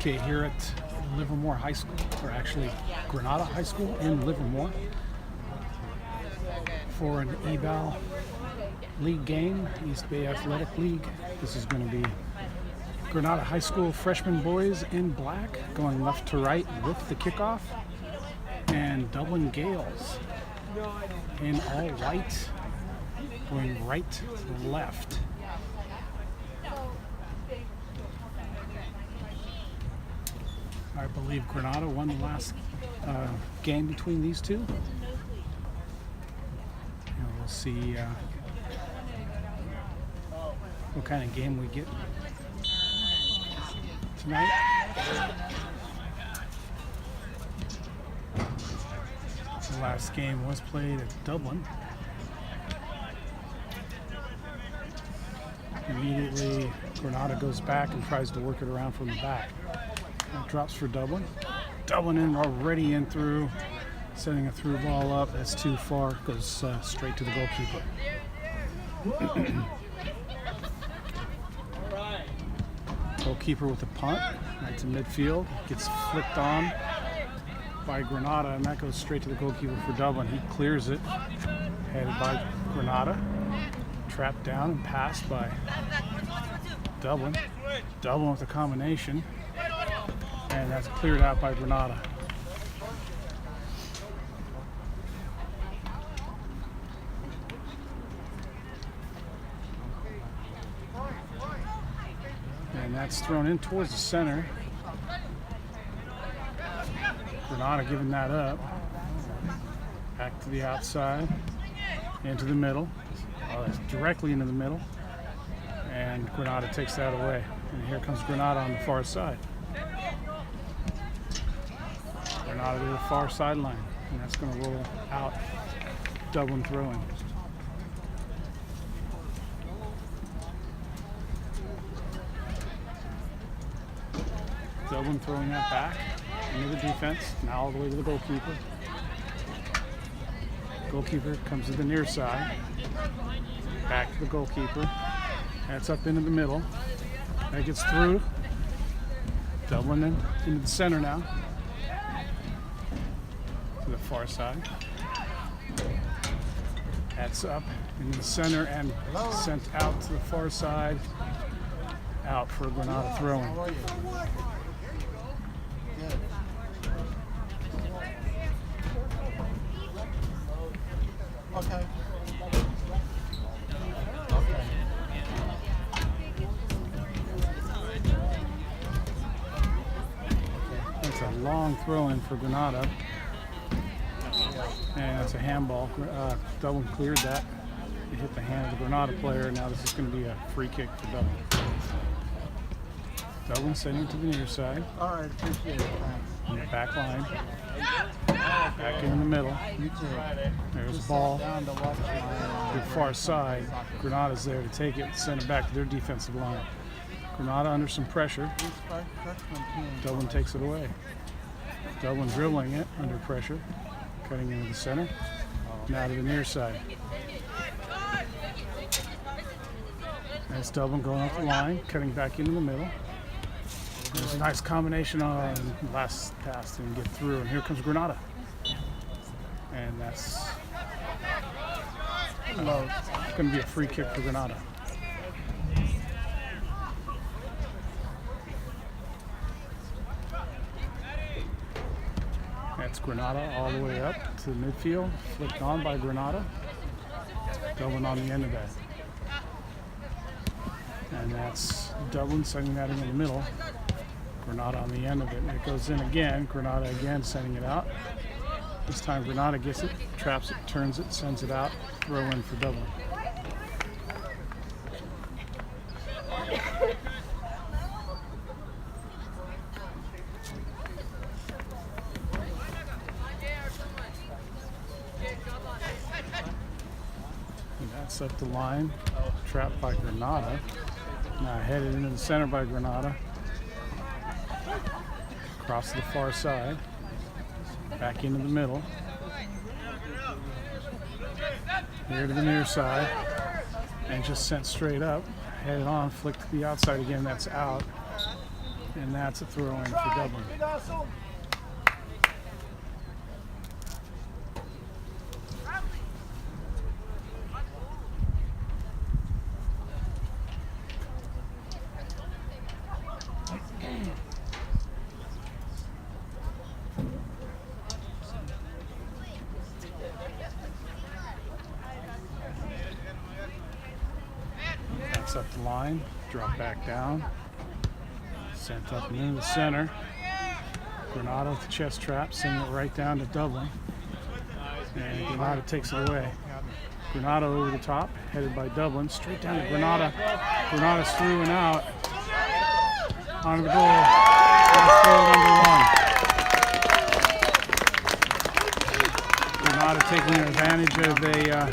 Okay, here at Livermore High School, or actually Granada High School in Livermore, for an eval league game, East Bay Athletic League. This is going to be Granada High School freshman boys in black going left to right with the kickoff, and Dublin Gales in all white going right to left. I believe Granada won the last game between these two. And we'll see what kind of game we get tonight. The last game was played at Dublin. Immediately, Granada goes back and tries to work it around from the back. It drops for Dublin. Dublin in already in through, setting a through ball up. That's too far. Goes straight to the goalkeeper. Goalkeeper with a punt right to midfield. Gets flicked on by Granada, and that goes straight to the goalkeeper for Dublin. He clears it, headed by Granada. Trapped down and passed by Dublin. Dublin with a combination. And that's cleared out by Granada. And that's thrown in towards the center. Granada giving that up. Back to the outside. Into the middle. That's directly into the middle. And Granada takes that away. And here comes Granada on the far side. Granada to the far sideline, and that's going to roll out. Dublin throwing. Dublin throwing that back into the defense, now all the way to the goalkeeper. Goalkeeper comes to the near side, back to the goalkeeper. That's up into the middle. That gets through. Dublin into the center now. To the far side. That's up in the center and sent out to the far side. Out for Granada throwing. Okay. That's a long throw in for Granada. And that's a handball. Dublin cleared that. It hit the hand of the Granada player. Now this is going to be a free kick for Dublin. Dublin sending it to the near side. All right, appreciate it. Thanks. On the back line. Back in the middle. You too. There's the ball. Down to watch To the far side. Granada's there to take it and send it back to their defensive line. Granada under some pressure. Dublin takes it away. Dublin dribbling it under pressure. Cutting into the center. Now to the near side. That's Dublin going off the line, cutting back into the middle. There's a nice combination on last pass and get through. And here comes Granada. And that's going to be a free kick for Granada. That's Granada all the way up to the midfield, flipped on by Granada. Dublin on the end of that. And that's Dublin sending that into the middle. Granada on the end of it. And it goes in again. Granada again sending it out. This time Granada gets it, traps it, turns it, sends it out. Throw in for Dublin. And that's up the line. Trapped by Granada. Now headed into the center by Granada. Across to the far side. Back into the middle. Here to the near side. And just sent straight up. Headed on, flicked to the outside again. That's out. And that's a throw in for Dublin. That's up the line, drop back down, sent up into the center. Granada with the chest trap, sending it right down to Dublin. And Granada takes it away. Granada over the top, headed by Dublin, straight down to Granada. Granada's through and out. Onto the goal. That's goal number 1. Granada taking advantage of a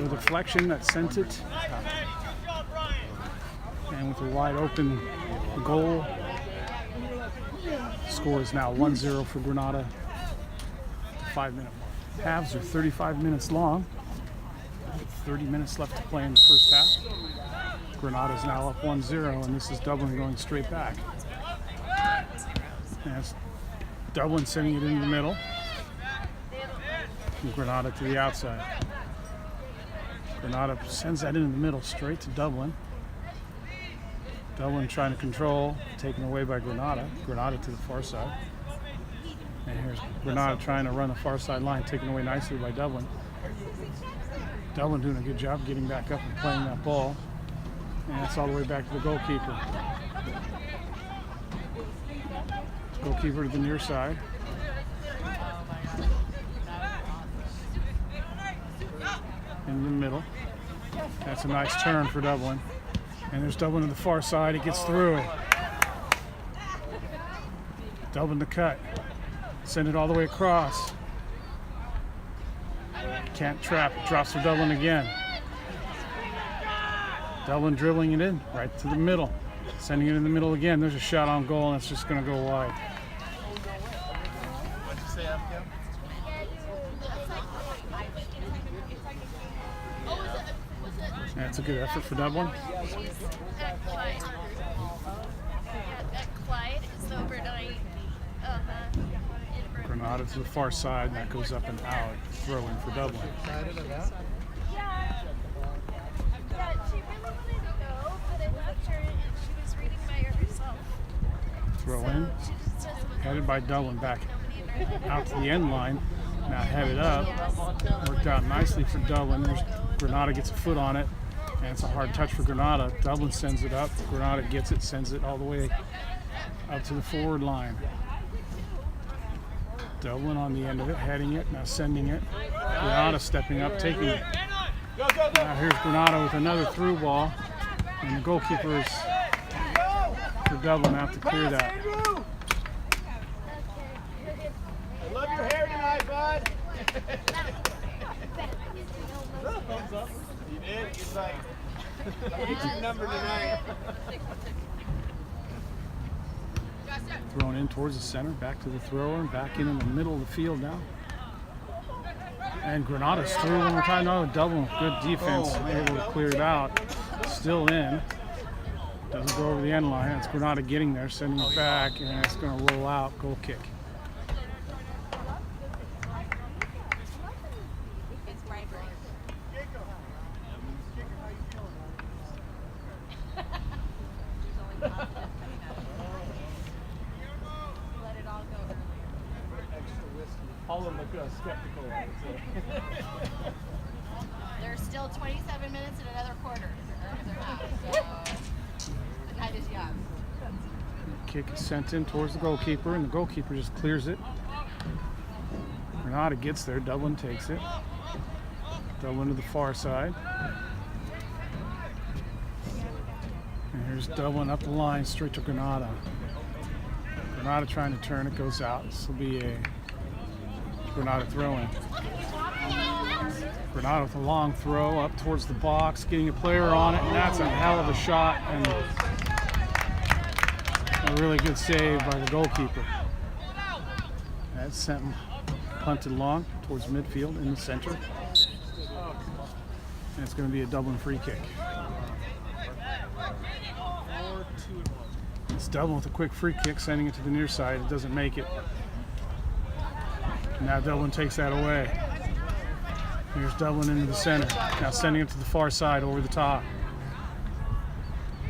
deflection that sent it. And with a wide open goal, score is now 1-0 for Granada. 5-minute mark. Halves are 35 minutes long. 30 minutes left to play in the first half. Granada's now up 1-0, and this is Dublin going straight back. And it's Dublin sending it in the middle. And Granada to the outside. Granada sends that in the middle straight to Dublin. Dublin trying to control, taken away by Granada. Granada to the far side. And here's Granada trying to run the far side line, taken away nicely by Dublin. Dublin doing a good job getting back up and playing that ball. And it's all the way back to the goalkeeper. Goalkeeper to the near side. In the middle. That's a nice turn for Dublin. And there's Dublin to the far side. He gets through it. Dublin to cut. Send it all the way across. Can't trap. Drops for Dublin again. Dublin dribbling it in right to the middle. Sending it in the middle again. There's a shot on goal, and it's just going to go wide. What'd you say, Abigail? That's a good effort for Dublin. Granada to the far side, and that goes up and out. Throw in for Dublin. Excited about? Yeah, she really wanted to go, but I left her and she was reading by herself. Throw in. She just doesn't Headed by Dublin back out to the end line. Now headed up. Worked out nicely for Dublin. There's Granada gets a foot on it. And it's a hard touch for Granada. Dublin sends it up. Granada gets it, sends it all the way up to the forward line. Dublin on the end of it, heading it, now sending it. Granada stepping up, taking it. Now here's Granada with another through ball. And the goalkeeper is for Dublin have to clear that. I love your hair tonight, bud. Thumbs up. You did? He's like, what's your number tonight? Thrown in towards the center, back to the thrower, and back in the middle of the field now. And Granada's through one more time. No, Dublin with good defense, able to clear it out. Still in. Doesn't go over the end line. It's Granada getting there, sending it back, and it's going to roll out. Goal kick. All of them look skeptical. There's still 27 minutes and another quarter. So the night is young. Kick is sent in towards the goalkeeper, and the goalkeeper just clears it. Granada gets there. Dublin takes it. Dublin to the far side. And here's Dublin up the line, straight to Granada. Granada trying to turn. It goes out. This will be a Granada throw-in. Granada with a long throw up towards the box, getting a player on it, and that's a hell of a shot and a really good save by the goalkeeper. That's sent punted long towards midfield in the center. And it's going to be a Dublin free kick. Dublin with a quick free kick, sending it to the near side. It doesn't make it. Now Dublin takes that away. Here's Dublin into the center. Now sending it to the far side over the top.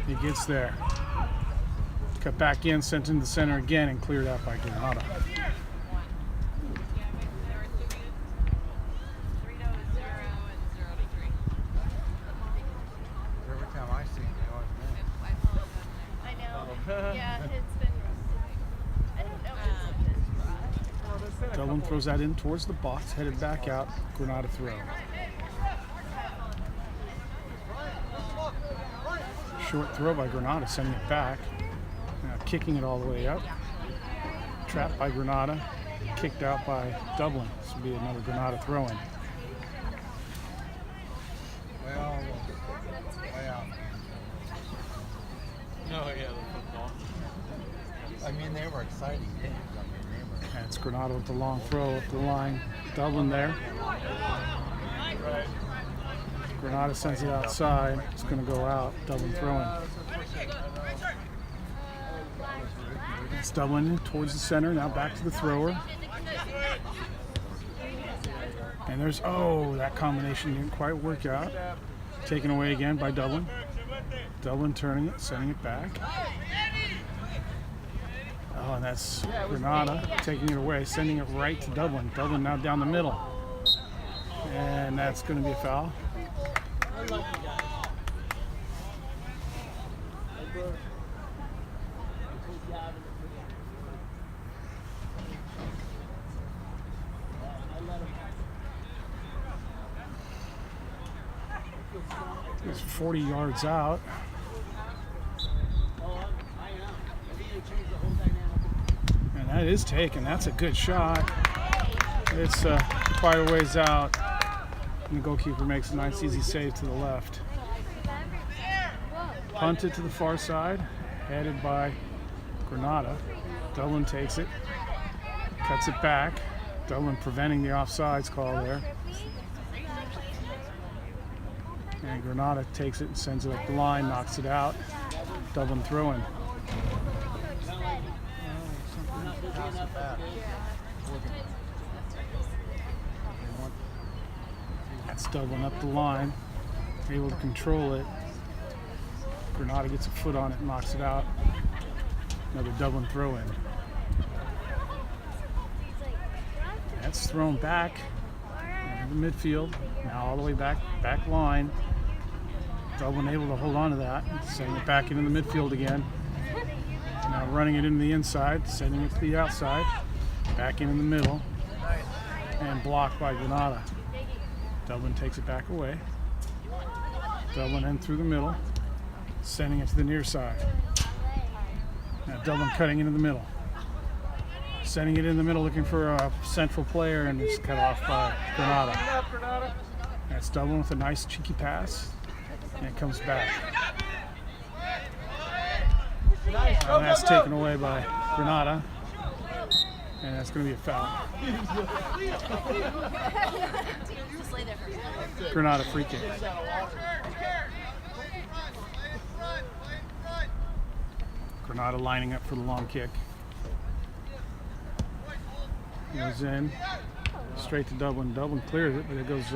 He gets there. Cut back in, sent into the center again, and cleared out by Granada. Every time I see it, they always win. I know. Yeah, it's been rough. I don't know if it's been rough. Dublin throws that in towards the box, headed back out. Granada throw. Short throw by Granada, sending it back. Now kicking it all the way up. Trapped by Granada. Kicked out by Dublin. This will be another Granada throw-in. Well, way out. No, yeah, the football. I mean, they were exciting games. I mean, they were. And it's Granada with the long throw up the line. Dublin there. Granada sends it outside. It's going to go out. Dublin throwing. It's Dublin towards the center. Now back to the thrower. And there's, oh, that combination didn't quite work out. Taken away again by Dublin. Dublin turning it, sending it back. Oh, and that's Granada taking it away, sending it right to Dublin. Dublin now down the middle. And that's going to be a foul. It's 40 yards out. And that is taken. That's a good shot. It's quite a ways out. And the goalkeeper makes a nice easy save to the left. Punted to the far side, headed by Granada. Dublin takes it, cuts it back. Dublin preventing the offsides call there. And Granada takes it and sends it up the line, knocks it out. Dublin throwing. That's Dublin up the line, able to control it. Granada gets a foot on it and knocks it out. Another Dublin throw in. That's thrown back into the midfield. Now all the way back line. Dublin able to hold on to that, sending it back into the midfield again. Now running it into the inside, sending it to the outside, back into the middle, and blocked by Granada. Dublin takes it back away. Dublin in through the middle, sending it to the near side. Now Dublin cutting into the middle. Sending it in the middle, looking for a central player, and it's cut off by Granada. That's Dublin with a nice cheeky pass, and it comes back. And that's taken away by Granada, and that's going to be a foul. Just lay there for a second. Granada free kick. Granada lining up for the long kick. Goes in, straight to Dublin. Dublin clears it, but it goes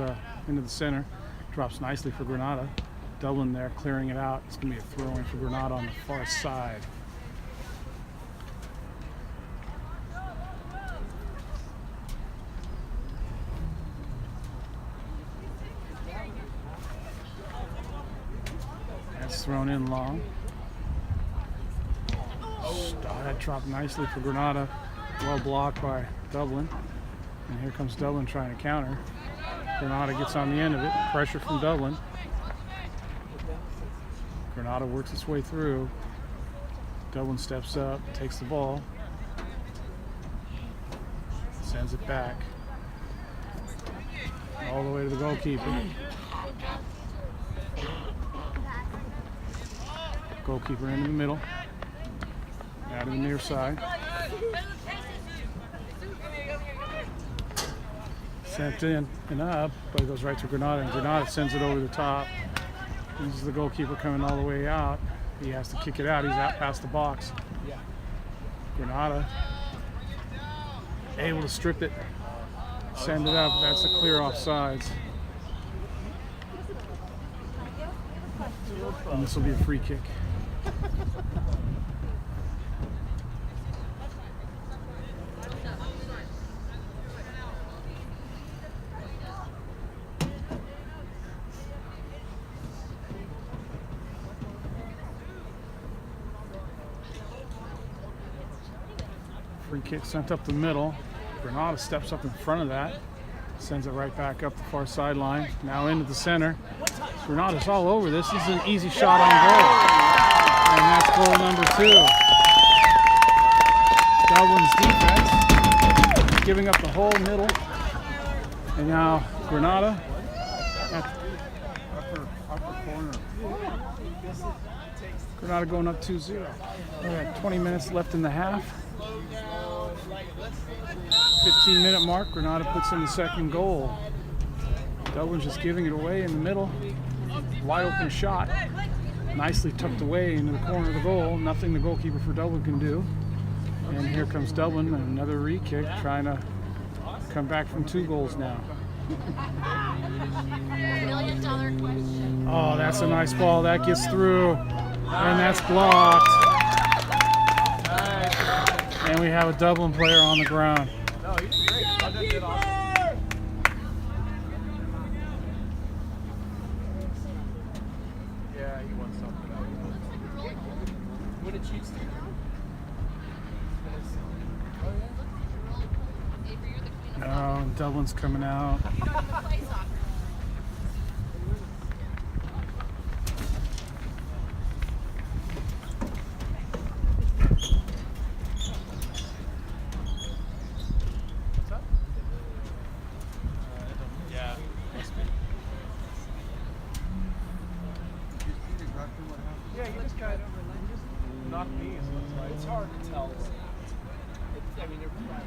into the center. Drops nicely for Granada. Dublin there clearing it out. It's going to be a throw-in for Granada on the far side. That's thrown in long. That dropped nicely for Granada. Well blocked by Dublin. And here comes Dublin trying to counter. Granada gets on the end of it. Pressure from Dublin. Granada works its way through. Dublin steps up, takes the ball. Sends it back. All the way to the goalkeeper. Goalkeeper into the middle. Now to the near side. Sent in and up, but it goes right to Granada, and Granada sends it over the top. This is the goalkeeper coming all the way out. He has to kick it out. He's out past the box. Granada able to strip it, send it up. That's a clear offsides. And this will be a free kick. Free kick sent up the middle. Granada steps up in front of that. Sends it right back up the far sideline. Now into the center. Granada's all over this. This is an easy shot on goal. And that's goal number 2. Dublin's defense giving up the whole middle. And now Granada at upper corner. Granada going up 2-0. We got 20 minutes left in the half. 15-minute mark, Granada puts in the second goal. Dublin's just giving it away in the middle. Wide open shot. Nicely tucked away into the corner of the goal. Nothing the goalkeeper for Dublin can do. And here comes Dublin, another re-kick, trying to come back from 2 goals now. Oh, that's a nice ball. That gets through. And that's blocked. And we have a Dublin player on the ground. No, he did great. London did awesome. Yeah, he won something. What did Chiefs do? Oh, Dublin's coming out. Yeah, he just kind of knocked me. It's hard to tell. I mean, they're right.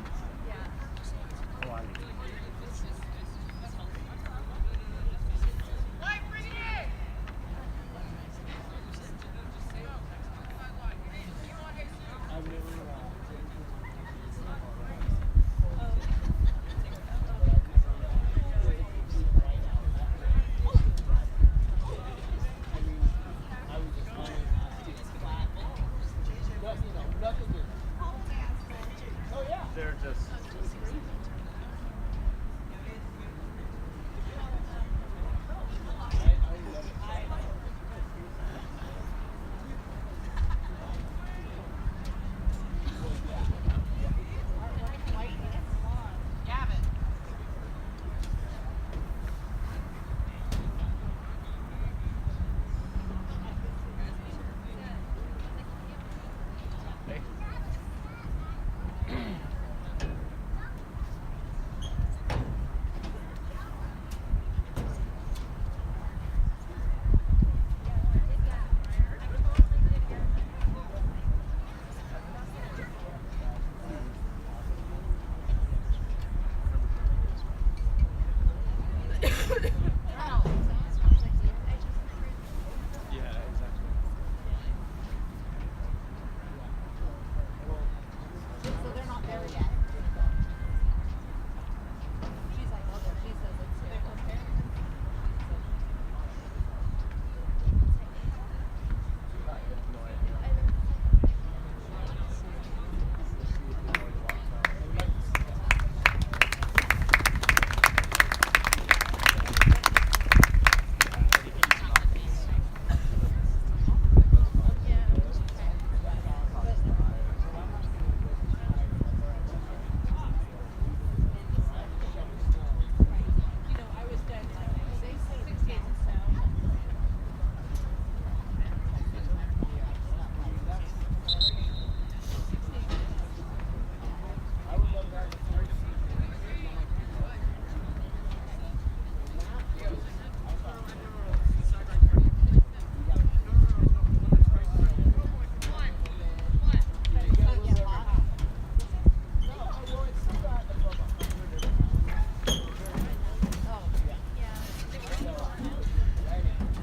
Come on. They're just.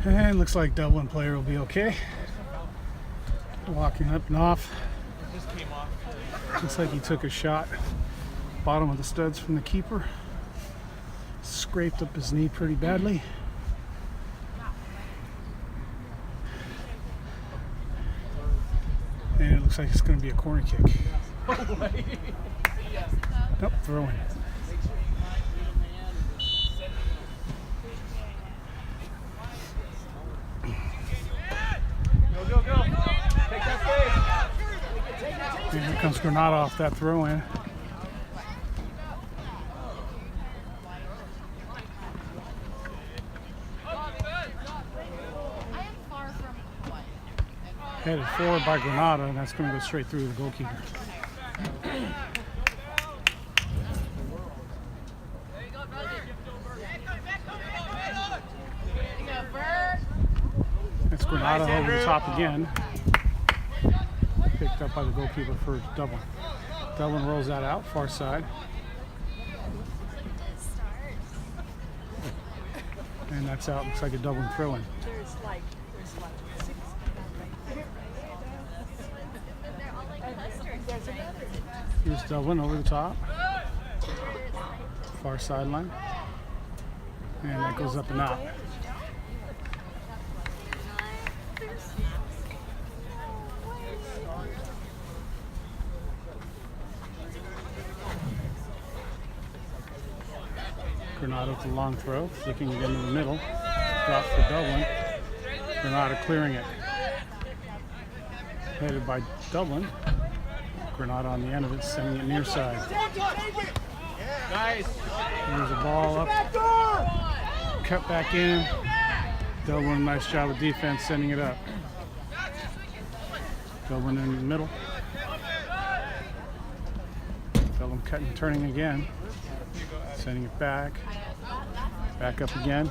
And looks like Dublin player will be okay. Walking up and off. Just came off. Looks like he took a shot. Bottom of the studs from the keeper. Scraped up his knee pretty badly. And it looks like it's going to be a corner kick. Nope, throw in. Go, go, go. Take that space. And here comes Granada off that throw in. Headed forward by Granada, and that's going to go straight through the goalkeeper. That's Granada over the top again. Picked up by the goalkeeper for Dublin. Dublin rolls that out, far side. And that's out, looks like a Dublin throw-in. Here's Dublin over the top. Far sideline. And that goes up and out. Granada with a long throw, flicking it into the middle. Drop for Dublin. Granada clearing it. Headed by Dublin. Granada on the end of it, sending it near side. Nice. There's a ball up. Cut back in. Dublin, nice job of defense, sending it up. Dublin in the middle. Dublin cutting, turning again. Sending it back. Back up again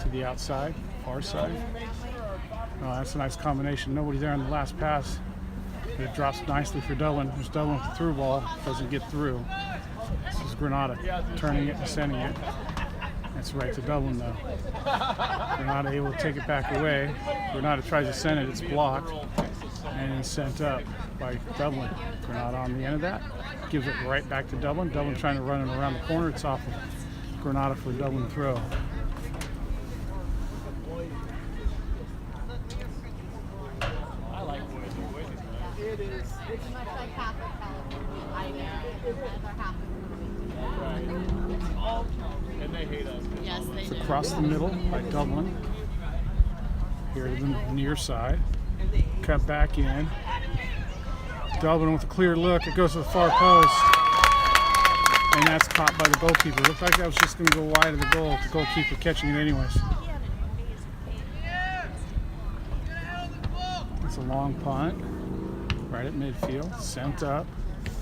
to the outside, far side. Oh, that's a nice combination. Nobody there on the last pass. It drops nicely for Dublin. There's Dublin with the through ball. Doesn't get through. This is Granada turning it and sending it. That's right to Dublin though. Granada able to take it back away. Granada tries to send it. It's blocked and it's sent up by Dublin. Granada on the end of that. Gives it right back to Dublin. Dublin trying to run it around the corner. It's off of Granada for a Dublin throw. I like Boise. Boise's nice. It is. It's much like half of California. I know. Or half of Right. And they hate us. Yes, they It's do. across the middle by Dublin. Here to the near side. Cut back in. Dublin with a clear look. It goes to the far post. And that's caught by the goalkeeper. Looked like that was just going to go wide of the goal. The goalkeeper catching it anyways. It's a long punt. Right at midfield. Sent up.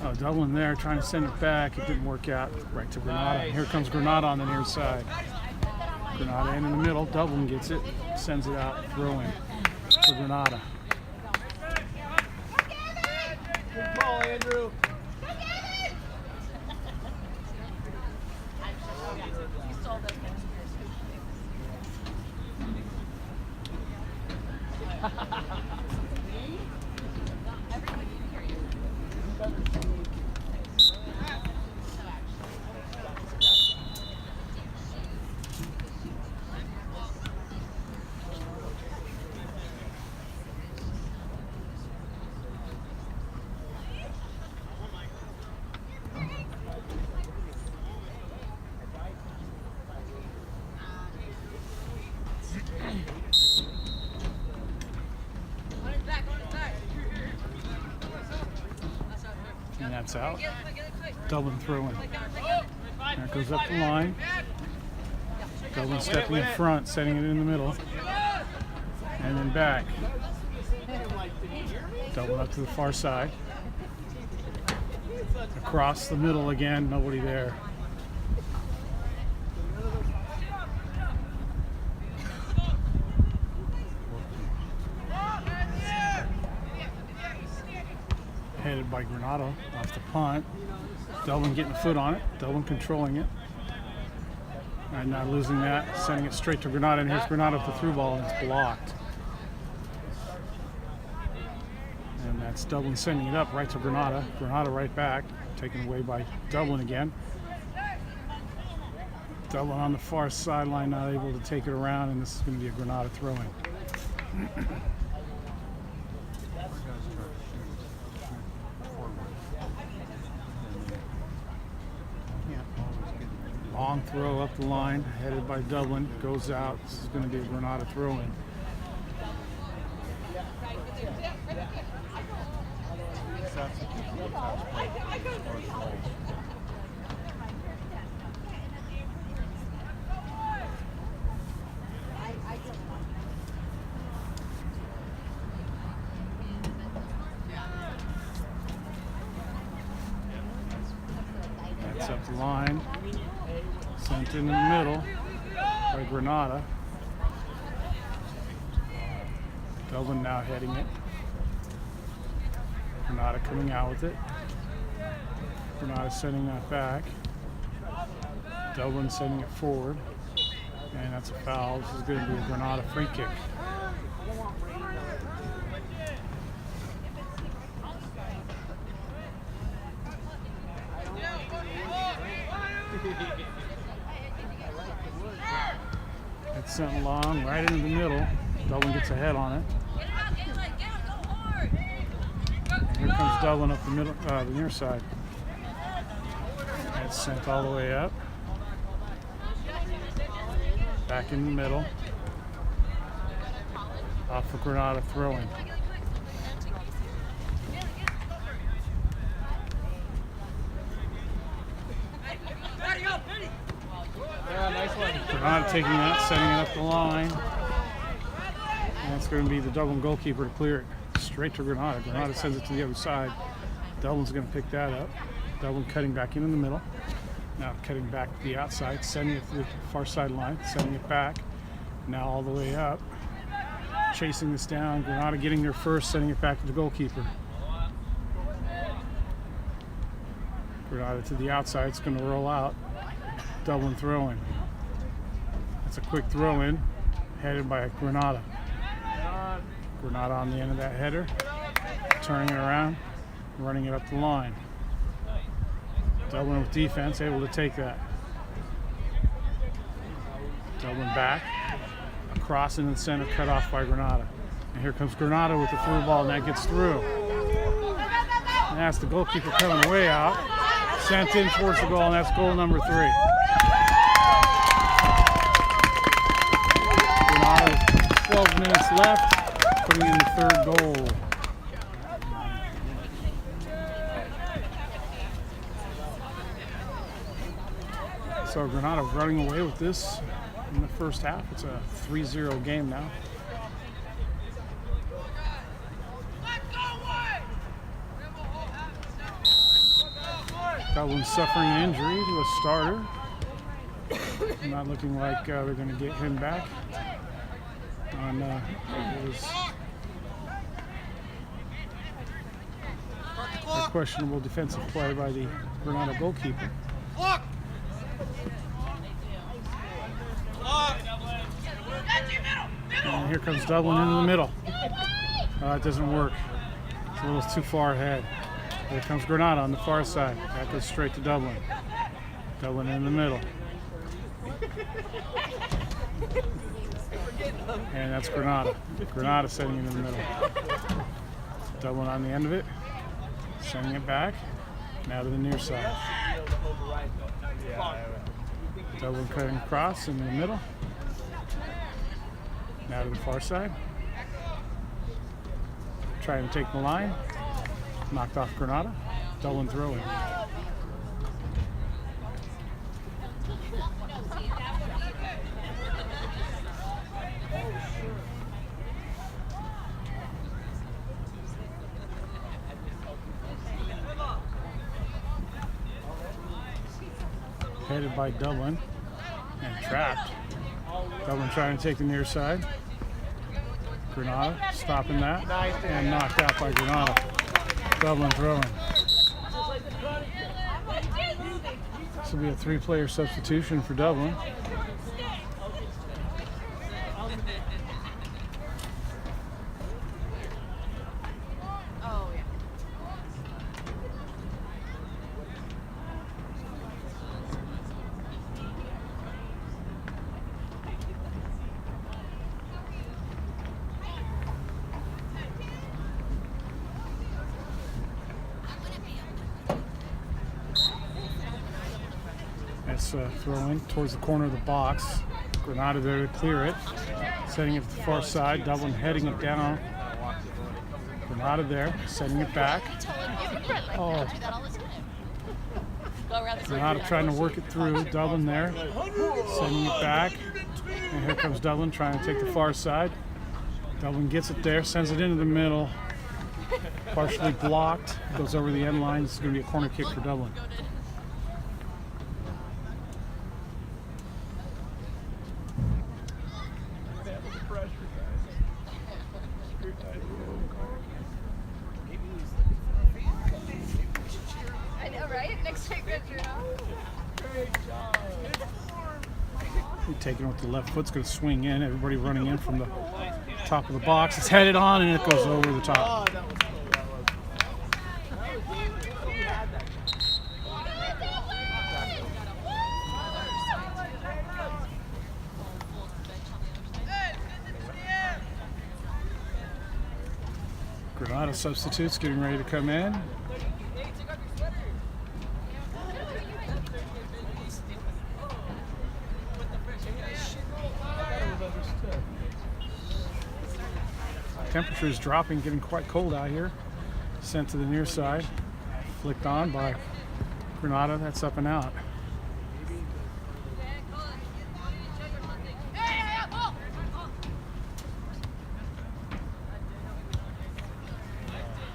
Oh, Dublin there trying to send it back. It didn't work out. Right to Granada. Here comes Granada on the near side. Granada in the middle. Dublin gets it. Sends it out. Throw in for Granada. Good ball, Andrew. And that's out. Dublin throw in. There it goes up the line. Dublin stepping in front, setting it in the middle. And then back. Dublin up to the far side. Across the middle again, nobody there. Headed by Granada off the punt. Dublin getting a foot on it. Dublin controlling it. And not losing that. Sending it straight to Granada. And here's Granada with the through ball and it's blocked. That's Dublin sending it up right to Granada. Granada right back, taken away by Dublin again. Dublin on the far sideline, not able to take it around, and this is going to be a Granada throw-in. Long throw up the line, headed by Dublin, goes out. This is going to be a Granada throw-in. That's up the line. Sent in the middle by Granada. Dublin now heading it. Granada coming out with it. Granada sending that back. Dublin sending it forward. And that's a foul. This is going to be a Granada free kick. It's sent long right into the middle. Dublin gets a head on it. And here comes Dublin up the middle, the near side. It's sent all the way up. Back in the middle. Off for Granada throwing. Granada taking that, setting it up the line. And it's going to be the Dublin goalkeeper to clear it straight to Granada. Granada sends it to the other side. Dublin's going to pick that up. Dublin cutting back in the middle. Now cutting back to the outside, sending it to the far sideline, sending it back. Now all the way up. Chasing this down. Granada getting there first, sending it back to the goalkeeper. Granada to the outside. It's going to roll out. Dublin throwing. It's a quick throw in, headed by Granada. Granada on the end of that header, turning it around, running it up the line. Dublin with defense, able to take that. Dublin back, across in the center, cut off by Granada. And here comes Granada with the through ball, and that gets through. And that's the goalkeeper coming way out. Sent in towards the goal, and that's goal number 3. Granada with 12 minutes left, putting in the 3rd goal. So Granada running away with this in the first half. It's a 3-0 game now. Dublin suffering an injury to a starter. Not looking like they're going to get him back. On it was a questionable defensive play by the Granada goalkeeper. And here comes Dublin into the middle. It doesn't work. It's a little too far ahead. Here comes Granada on the far side. That goes straight to Dublin. Dublin in the middle. And that's Granada. Granada setting it in the middle. Dublin on the end of it. Sending it back. Now to the near side. Dublin cutting across in the middle. Now to the far side. Trying to take the line. Knocked off Granada. Dublin throwing. Headed by Dublin and trapped. Dublin trying to take the near side. Granada stopping that and knocked out by Granada. Dublin throwing. This will be a 3-player substitution for Dublin. Oh, yeah. Nice throw in towards the corner of the box. Granada there to clear it. Setting it to the far side. Dublin heading it down. Granada there, setting it back. Oh. Granada trying to work it through. Dublin there, sending it back. And here comes Dublin trying to take the far side. Dublin gets it there, sends it into the middle. Partially blocked. Goes over the end line. This is going to be a corner kick for Dublin. I know, right? Next week, Taking with the left foot's going to swing in. Everybody running in from the top of the box. It's headed on and it goes over the top. Granada substitutes getting ready to come in. Temperature is dropping, getting quite cold out here. Sent to the near side. Flicked on by Granada. That's up and out.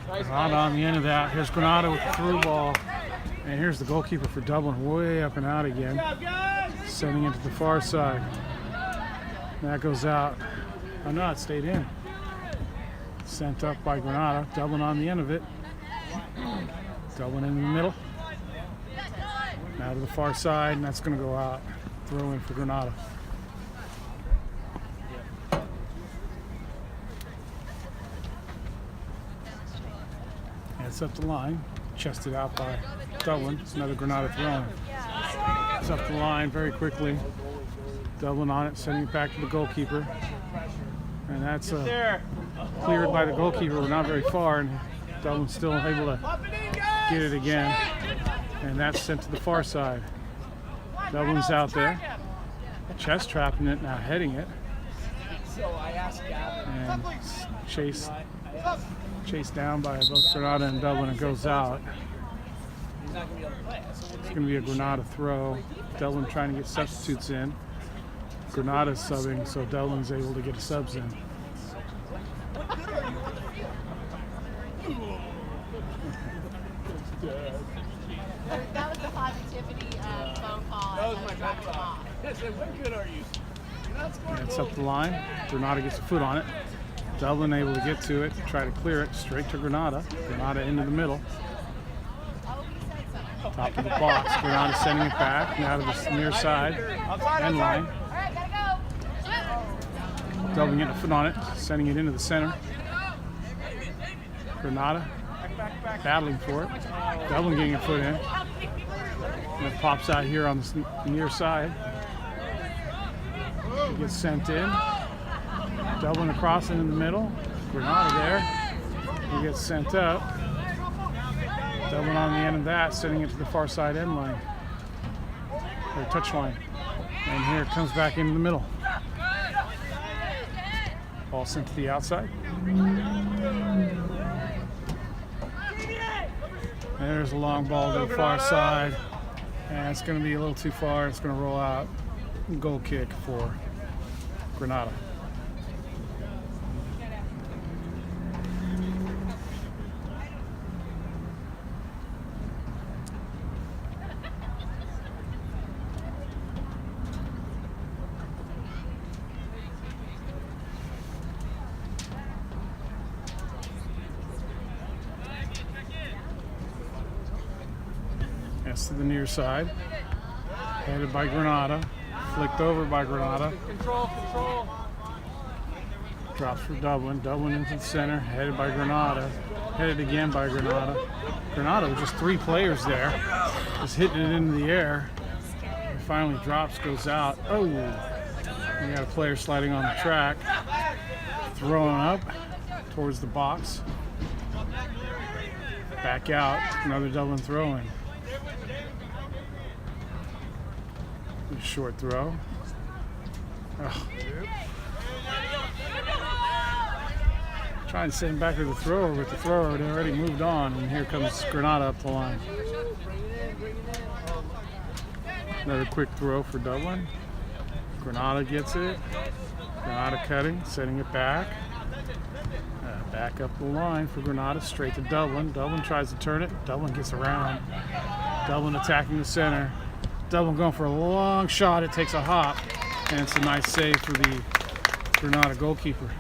Granada on the end of that. Here's Granada with the through ball. And here's the goalkeeper for Dublin, way up and out again. Sending it to the far side. That goes out. Oh no, it stayed in. Sent up by Granada. Dublin on the end of it. Dublin in the middle. Now to the far side, and that's going to go out. Throw in for Granada. And it's up the line. Chested out by Dublin. It's another Granada throw in. It's up the line very quickly. Dublin on it, sending it back to the goalkeeper. And that's cleared by the goalkeeper, but not very far. And Dublin's still able to get it again. And that's sent to the far side. Dublin's out there. Chest trapping it, now heading it. And chased down by both Granada and Dublin, and goes out. It's going to be a Granada throw. Dublin trying to get substitutes in. Granada's subbing, so Dublin's able to get a subs in. That was the positivity phone call. That was my bad call. I said, what good are you? You're not scoring. It's up the line. Granada gets a foot on it. Dublin able to get to it, try to clear it straight to Granada. Granada into the middle. Top of the box. Granada sending it back now to the near side. End line. Dublin getting a foot on it, sending it into the center. Granada battling for it. Dublin getting a foot in. And it pops out here on the near side. It gets sent in. Dublin across into the middle. Granada there. He gets sent up. Dublin on the end of that, sending it to the far side end line. Or touch line. And here it comes back into the middle. Ball sent to the outside. There's a long ball to the far side. And it's going to be a little too far. It's going to roll out. Goal kick for Granada. To the near side, headed by Granada, flicked over by Granada. Control. Drops for Dublin. Dublin into the center, headed by Granada. Headed again by Granada. Granada with just 3 players there, just hitting it into the air. It finally drops, goes out. Oh, we got a player sliding on the track, throwing up towards the box. Back out, another Dublin throw in. Short throw. Oh. Trying to send him back to the thrower, but the thrower had already moved on, and here comes Granada up the line. Another quick throw for Dublin. Granada gets it. Granada cutting, setting it back. Back up the line for Granada, straight to Dublin. Dublin tries to turn it. Dublin gets around. Dublin attacking the center. Dublin going for a long shot. It takes a hop, and it's a nice save for the Granada goalkeeper.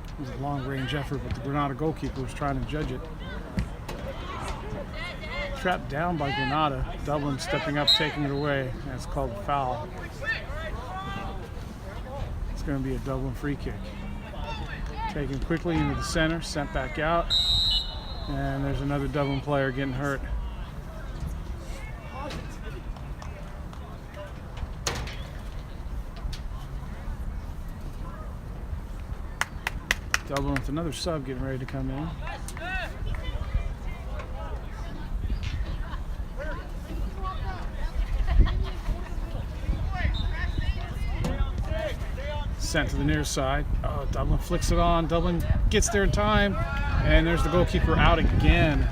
It was a long-range effort, but the Granada goalkeeper was trying to judge it. Trapped down by Granada. Dublin stepping up, taking it away, and it's called a foul. It's going to be a Dublin free kick. Taken quickly into the center, sent back out, and there's another Dublin player getting hurt. Dublin with another sub getting ready to come in. Sent to the near side. Oh, Dublin flicks it on. Dublin gets there in time, and there's the goalkeeper out again.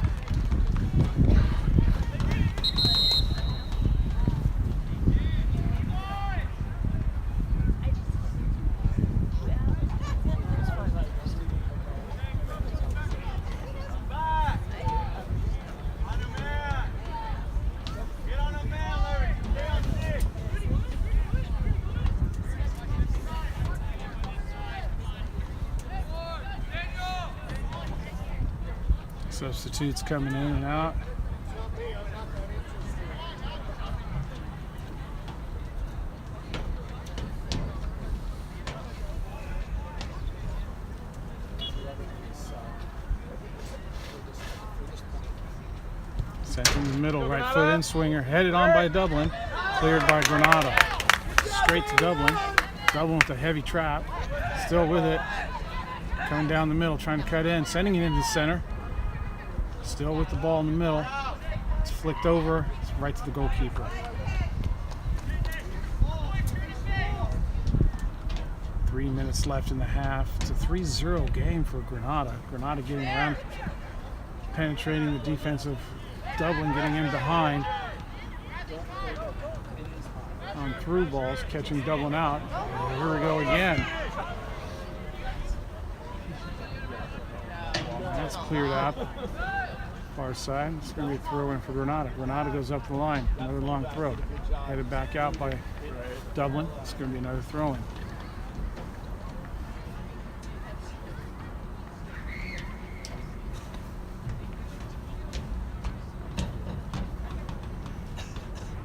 Substitutes coming in and out. Sent in the middle, right foot in swinger, headed on by Dublin, cleared by Granada. Straight to Dublin. Dublin with a heavy trap, still with it. Coming down the middle, trying to cut in, sending it into the center. Still with the ball in the middle. It's flicked over. It's right to the goalkeeper. 3 minutes left in the half. It's a 3-0 game for Granada. Granada getting around, penetrating the defense of Dublin, getting in behind on through balls, catching Dublin out. And here we go again. That's cleared up. Far side. It's going to be a throw in for Granada. Granada goes up the line. Another long throw. Headed back out by Dublin. It's going to be another throw in.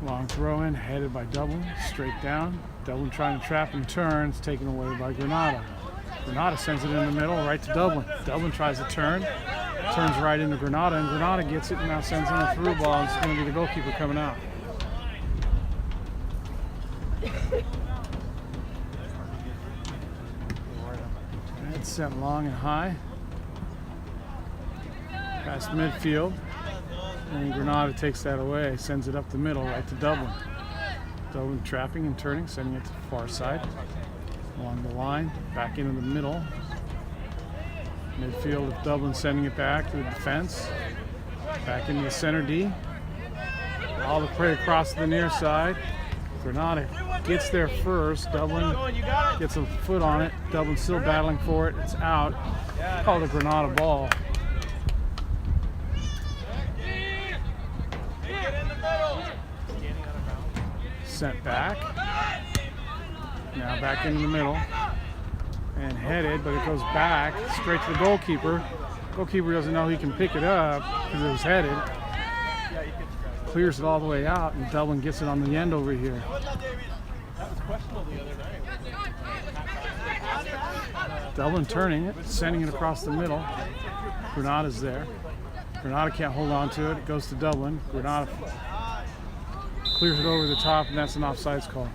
Long throw in. Headed by Dublin. Straight down. Dublin trying to trap and turn. It's taken away by Granada. Granada sends it in the middle, right to Dublin. Dublin tries to turn. Turns right into Granada, and Granada gets it and now sends in a through ball, and it's going to be the goalkeeper coming out. It's sent long and high. Past midfield. And Granada takes that away, sends it up the middle, right to Dublin. Dublin trapping and turning, sending it to the far side. Along the line, back into the middle. Midfield of Dublin sending it back to the defense. Back into the center D. All the play across the near side. Granada gets there first. Dublin gets a foot on it. Dublin still battling for it. It's out. Called a Granada ball. Sent back. Now back into the middle. And headed, but it goes back straight to the goalkeeper. Goalkeeper doesn't know he can pick it up because it was headed. Clears it all the way out, and Dublin gets it on the end over here. Dublin turning it, sending it across the middle. Granada's there. Granada can't hold on to it. It goes to Dublin. Granada clears it over the top, and that's an offsides call.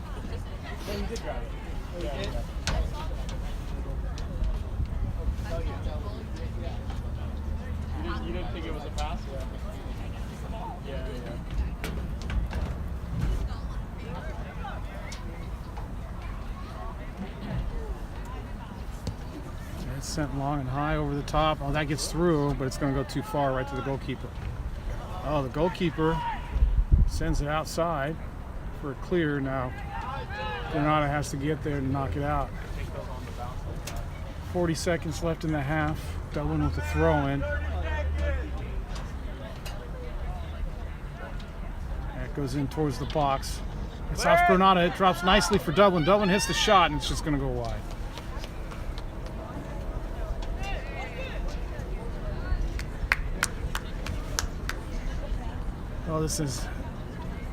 You didn't think it was a pass? Yeah. It's sent long and high over the top. Oh, that gets through, but it's going to go too far right to the goalkeeper. Oh, the goalkeeper sends it outside for a clear. Now Granada has to get there to knock it out. 40 seconds left in the half. Dublin with the throw in. That goes in towards the box. It's off Granada. It drops nicely for Dublin. Dublin hits the shot, and it's just going to go wide. Well, this is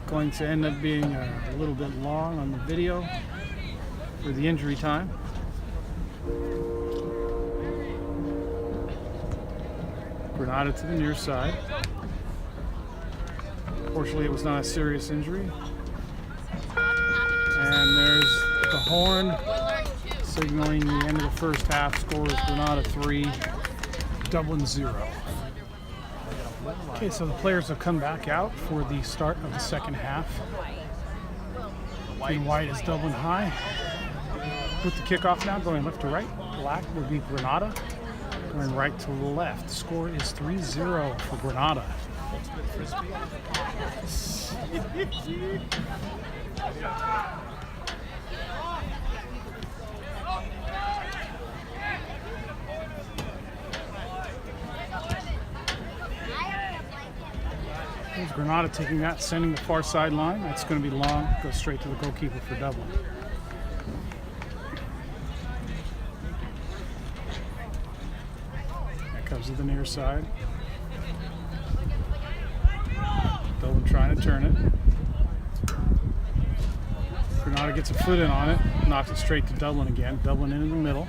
going to end up being a little bit long on the video for the injury time. Granada to the near side. Fortunately, it was not a serious injury. And there's the horn signaling the end of the first half. Score is Granada 3, Dublin 0. Okay, so the players have come back out for the start of the second half. In white is Dublin high. With the kickoff now, going left to right. Black will be Granada. Going right to left. Score is 3-0 for Granada. There's Granada taking that, sending the far sideline. That's going to be long. Goes straight to the goalkeeper for Dublin. That comes to the near side. Dublin trying to turn it. Granada gets a foot in on it. Knocks it straight to Dublin again. Dublin in the middle.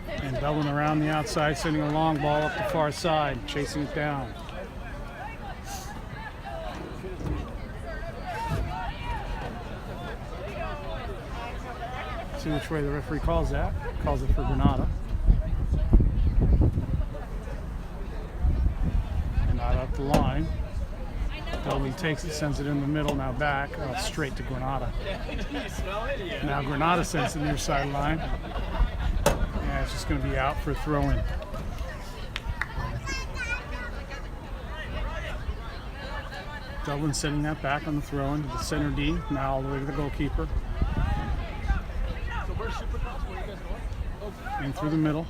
And Dublin around the outside, sending a long ball up the far side, chasing it down. See which way the referee calls that. Calls it for Granada. Granada up the line. Dublin takes it, sends it in the middle, now back, straight to Granada. Now Granada sends it near sideline. Yeah, it's just going to be out for a throw-in. Dublin sending that back on the throw-in to the center D, now all the way to the goalkeeper. In through the middle.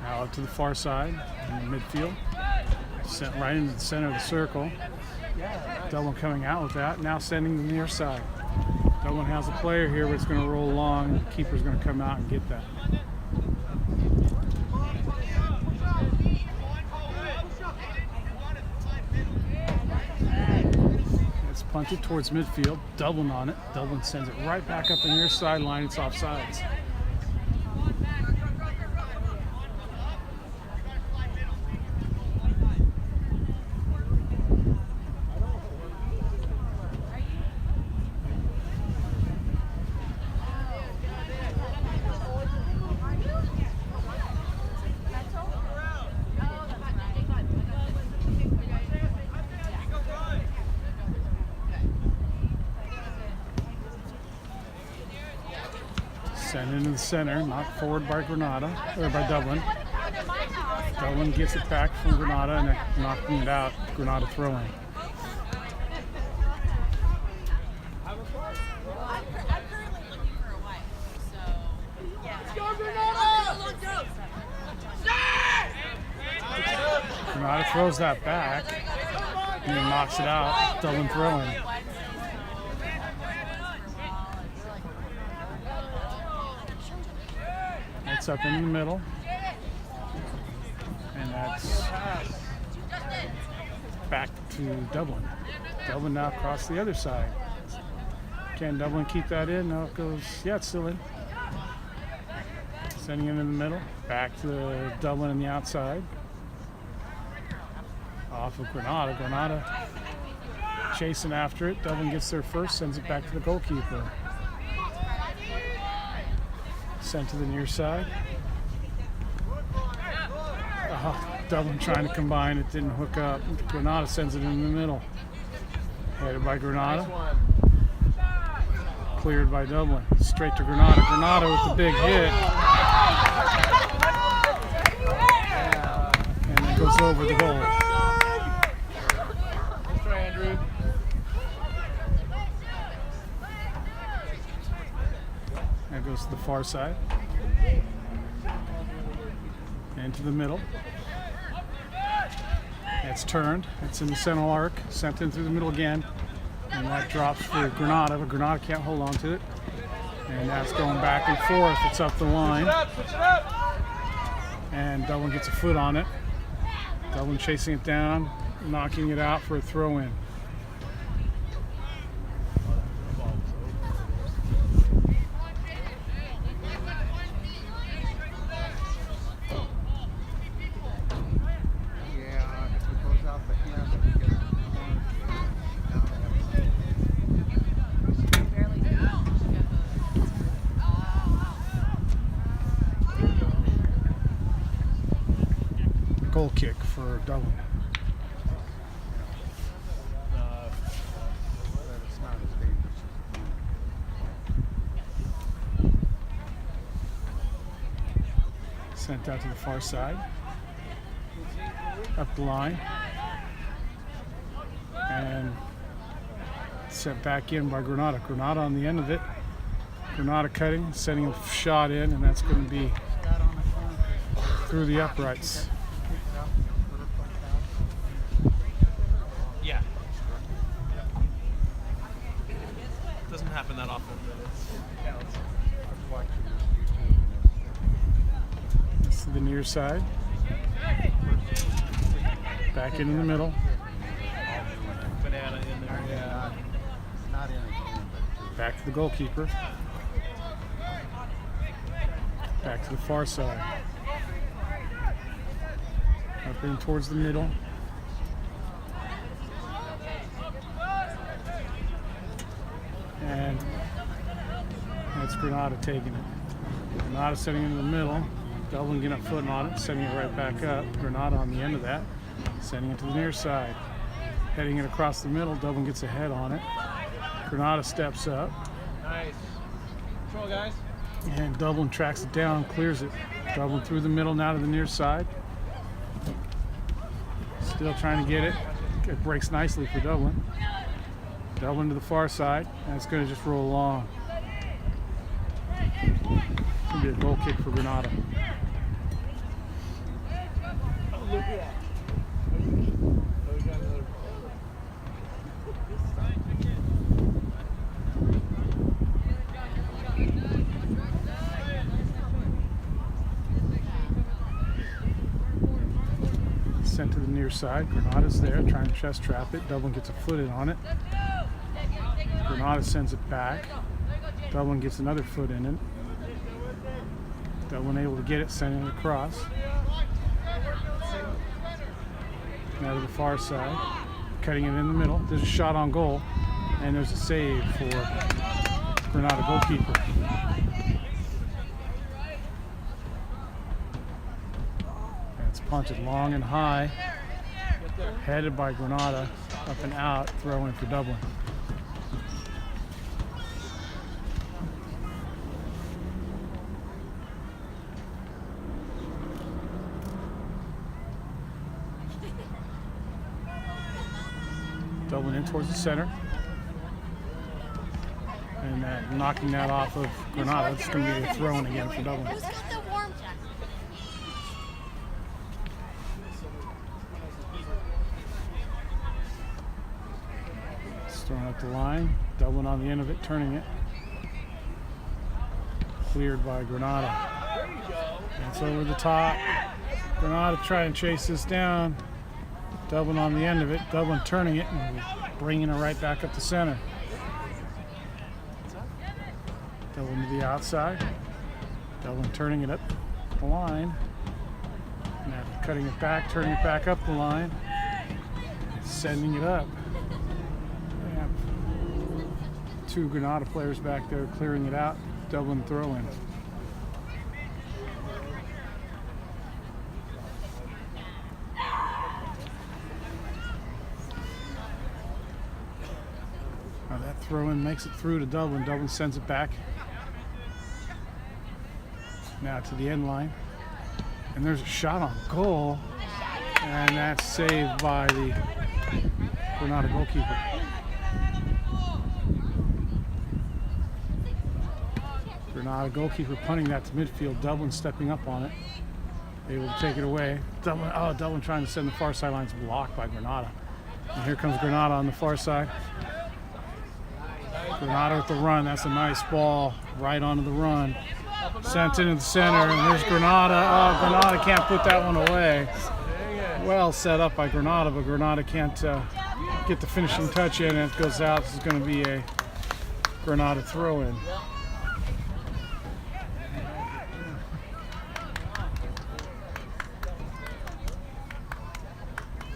Now up to the far side in the midfield. Sent right into the center of the circle. Dublin coming out with that, now sending the near side. Dublin has a player here, but it's going to roll long. The keeper's going to come out and get that. It's punted towards midfield. Dublin on it. Dublin sends it right back up the near sideline. It's offsides. Sent into the center, knocked forward by Granada, or by Dublin. Dublin gets it back from Granada and they're knocking it out. Granada throwing. Granada throws that back and then knocks it out. Dublin throwing. It's up in the middle, and that's back to Dublin. Dublin now across the other side. Can Dublin keep that in? No, it goes, yeah, it's still in. Sending it in the middle, back to Dublin on the outside. Off of Granada. Granada chasing after it. Dublin gets there first, sends it back to the goalkeeper. Sent to the near side. Dublin trying to combine, it didn't hook up. Granada sends it in the middle. Headed by Granada. Cleared by Dublin. Straight to Granada. Granada with the big hit. And it goes over the goal. Let's try, Andrew. That goes to the far side. Into the middle. It's turned. It's in the center arc. Sent in through the middle again. And that drops for Granada, but Granada can't hold on to it. And that's going back and forth. It's up the line. Switch it up. And Dublin gets a foot on it. Dublin chasing it down, knocking it out for a throw in. Goal kick for Dublin. Sent out to the far side. Up the line. And sent back in by Granada. Granada on the end of it. Granada cutting, sending a shot in, and that's going to be through the uprights. Yeah. Doesn't happen that often, but it counts. This is the near side. Back into the middle. Banana in there, yeah. Back to the goalkeeper. Back to the far side. Up in towards the middle. And that's Granada taking it. Granada setting into the middle. Dublin getting a foot on it, setting it right back up. Granada on the end of that, sending it to the near side. Heading it across the middle, Dublin gets a head on it. Granada steps up. Nice. Control, guys. And Dublin tracks it down, clears it. Dublin through the middle, now to the near side. Still trying to get it. It breaks nicely for Dublin. Dublin to the far side, and it's going to just roll along. It's going to be a goal kick for Granada. Look at that. Oh, we got another. Sent to the near side. Granada's there, trying to chest trap it. Dublin gets a foot in on it. Granada sends it back. Dublin gets another foot in it. Dublin able to get it, sending it across. Now to the far side, cutting it in the middle. There's a shot on goal, and there's a save for Granada goalkeeper. And it's punted long and high, headed by Granada, up and out, throw in for Dublin. Dublin in towards the center. And knocking that off of Granada. It's going to be a throw in again for Dublin. Who's got the warm jacket? It's thrown up the line. Dublin on the end of it, turning it. Cleared by Granada. And it's over the top. Granada trying to chase this down. Dublin on the end of it. Dublin turning it and bringing it right back up the center. Dublin to the outside. Dublin turning it up the line. Now cutting it back, turning it back up the line. Sending it up. We have two Granada players back there clearing it out. Dublin throw in. Throw-in makes it through to Dublin. Dublin sends it back. Now to the end line. And there's a shot on goal. And that's saved by the Granada goalkeeper. Granada goalkeeper punting that to midfield. Dublin stepping up on it. Able to take it away. Dublin trying to send the far sidelines, blocked by Granada. And here comes Granada on the far side. Granada with the run. That's a nice ball right onto the run. Sent into the center, and there's Granada. Oh, Granada can't put that one away. Well set up by Granada, but Granada can't get the finishing touch in, and it goes out. This is going to be a Granada throw-in.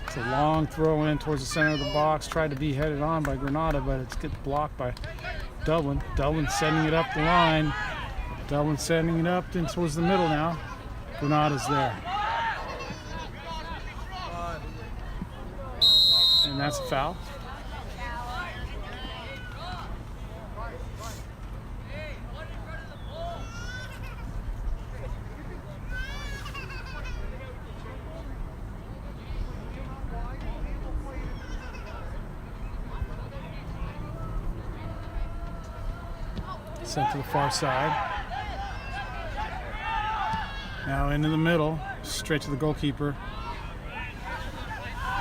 It's a long throw-in towards the center of the box. Tried to be headed on by Granada, but it's gets blocked by Dublin. Dublin sending it up the line. Dublin sending it up and towards the middle now. Granada's there. And that's a foul. Sent to the far side. Now into the middle, straight to the goalkeeper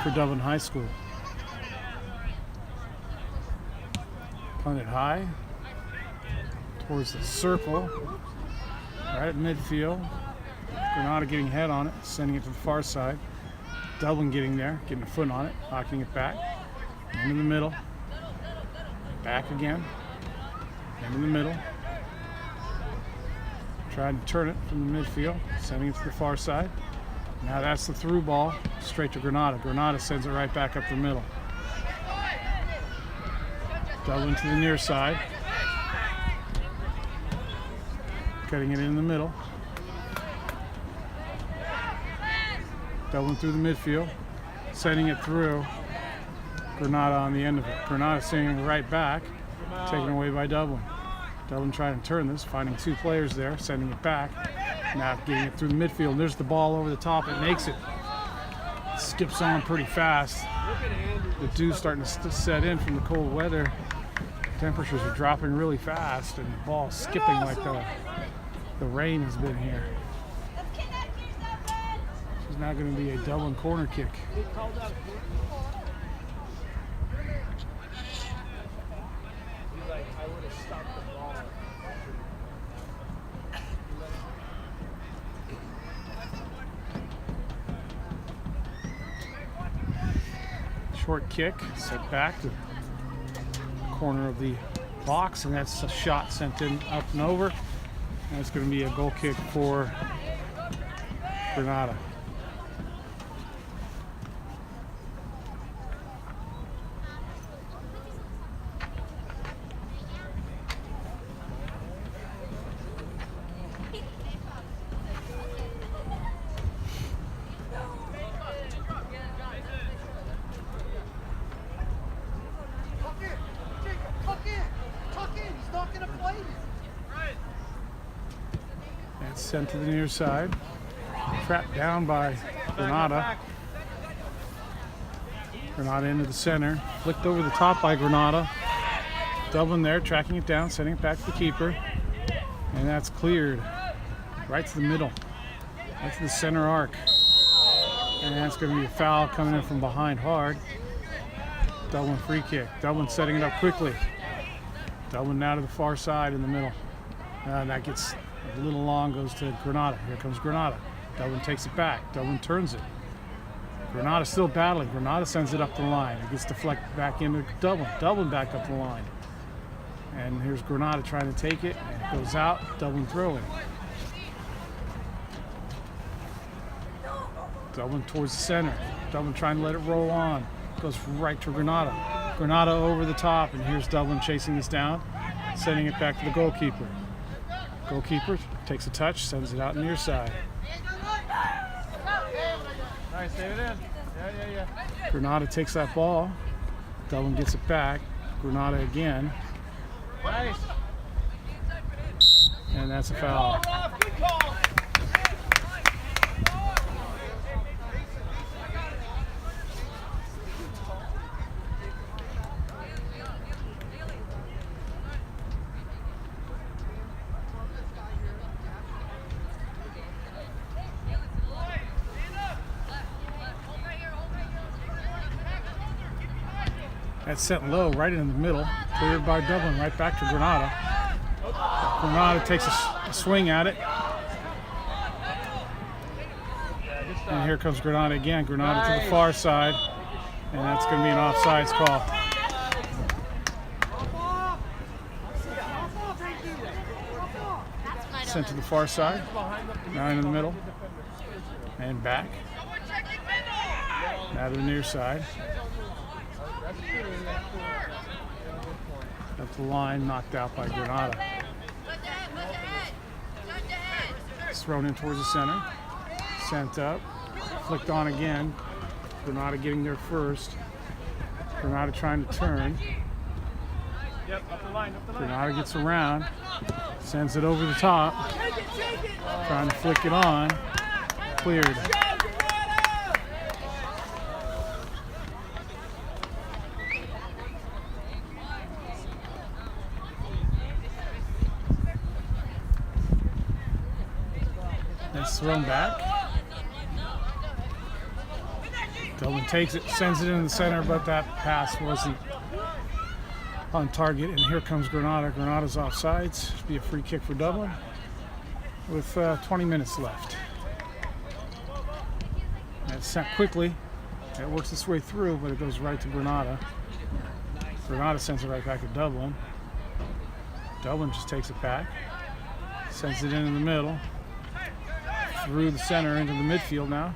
for Dublin High School. Punted high towards the circle, right at midfield. Granada getting head on it, sending it to the far side. Dublin getting there, getting a foot on it, knocking it back. Into the middle. Back again. Into the middle. Trying to turn it from the midfield, sending it to the far side. Now that's the through ball, straight to Granada. Granada sends it right back up the middle. Dublin to the near side. Cutting it in the middle. Dublin through the midfield, sending it through. Granada on the end of it. Granada sending it right back, taken away by Dublin. Dublin trying to turn this, finding two players there, sending it back. Now getting it through the midfield. And there's the ball over the top. It makes it. Skips on pretty fast. The dew's starting to set in from the cold weather. Temperatures are dropping really fast, and the ball's skipping like the rain has been here. This is now going to be a Dublin corner kick. Short kick, set back to the corner of the box, and that's a shot sent in up and over. And it's going to be a goal kick for Granada. Sent to the near side. Trapped down by Granada. Granada into the center. Flicked over the top by Granada. Dublin there, tracking it down, sending it back to the keeper. And that's cleared. Right to the middle. Right to the center arc. And that's going to be a foul coming in from behind hard. Dublin free kick. Dublin setting it up quickly. Dublin now to the far side in the middle. That gets a little long, goes to Granada. Here comes Granada. Dublin takes it back. Dublin turns it. Granada still battling. Granada sends it up the line. It gets deflected back into Dublin. Dublin back up the line. And here's Granada trying to take it. And it goes out. Dublin throwing. Dublin towards the center. Dublin trying to let it roll on. Goes right to Granada. Granada over the top. And here's Dublin chasing this down. Sending it back to the goalkeeper. Goalkeeper takes a touch, sends it out near side. Nice, save it in. Yeah. Granada takes that ball. Dublin gets it back. Granada again. Nice. And that's a foul. Good call. That's sent low right in the middle. Cleared by Dublin, right back to Granada. Granada takes a swing at it. And here comes Granada again. Granada to the far side. And that's going to be an offsides call. Sent to the far side. Now into the middle. And back. Now to the near side. At the line, knocked out by Granada. It's thrown in towards the center. Sent up. Flicked on again. Granada getting there first. Granada trying to turn. Yep, up the line, up the line. Granada gets around. Sends it over the top. Trying to flick it on. Cleared. It's thrown back. Dublin takes it, sends it in the center, but that pass wasn't on target. And here comes Granada. Granada's offsides. It'll be a free kick for Dublin with 20 minutes left. That's sent quickly. It works its way through, but it goes right to Granada. Granada sends it right back to Dublin. Dublin just takes it back. Sends it in the middle. Through the center into the midfield now.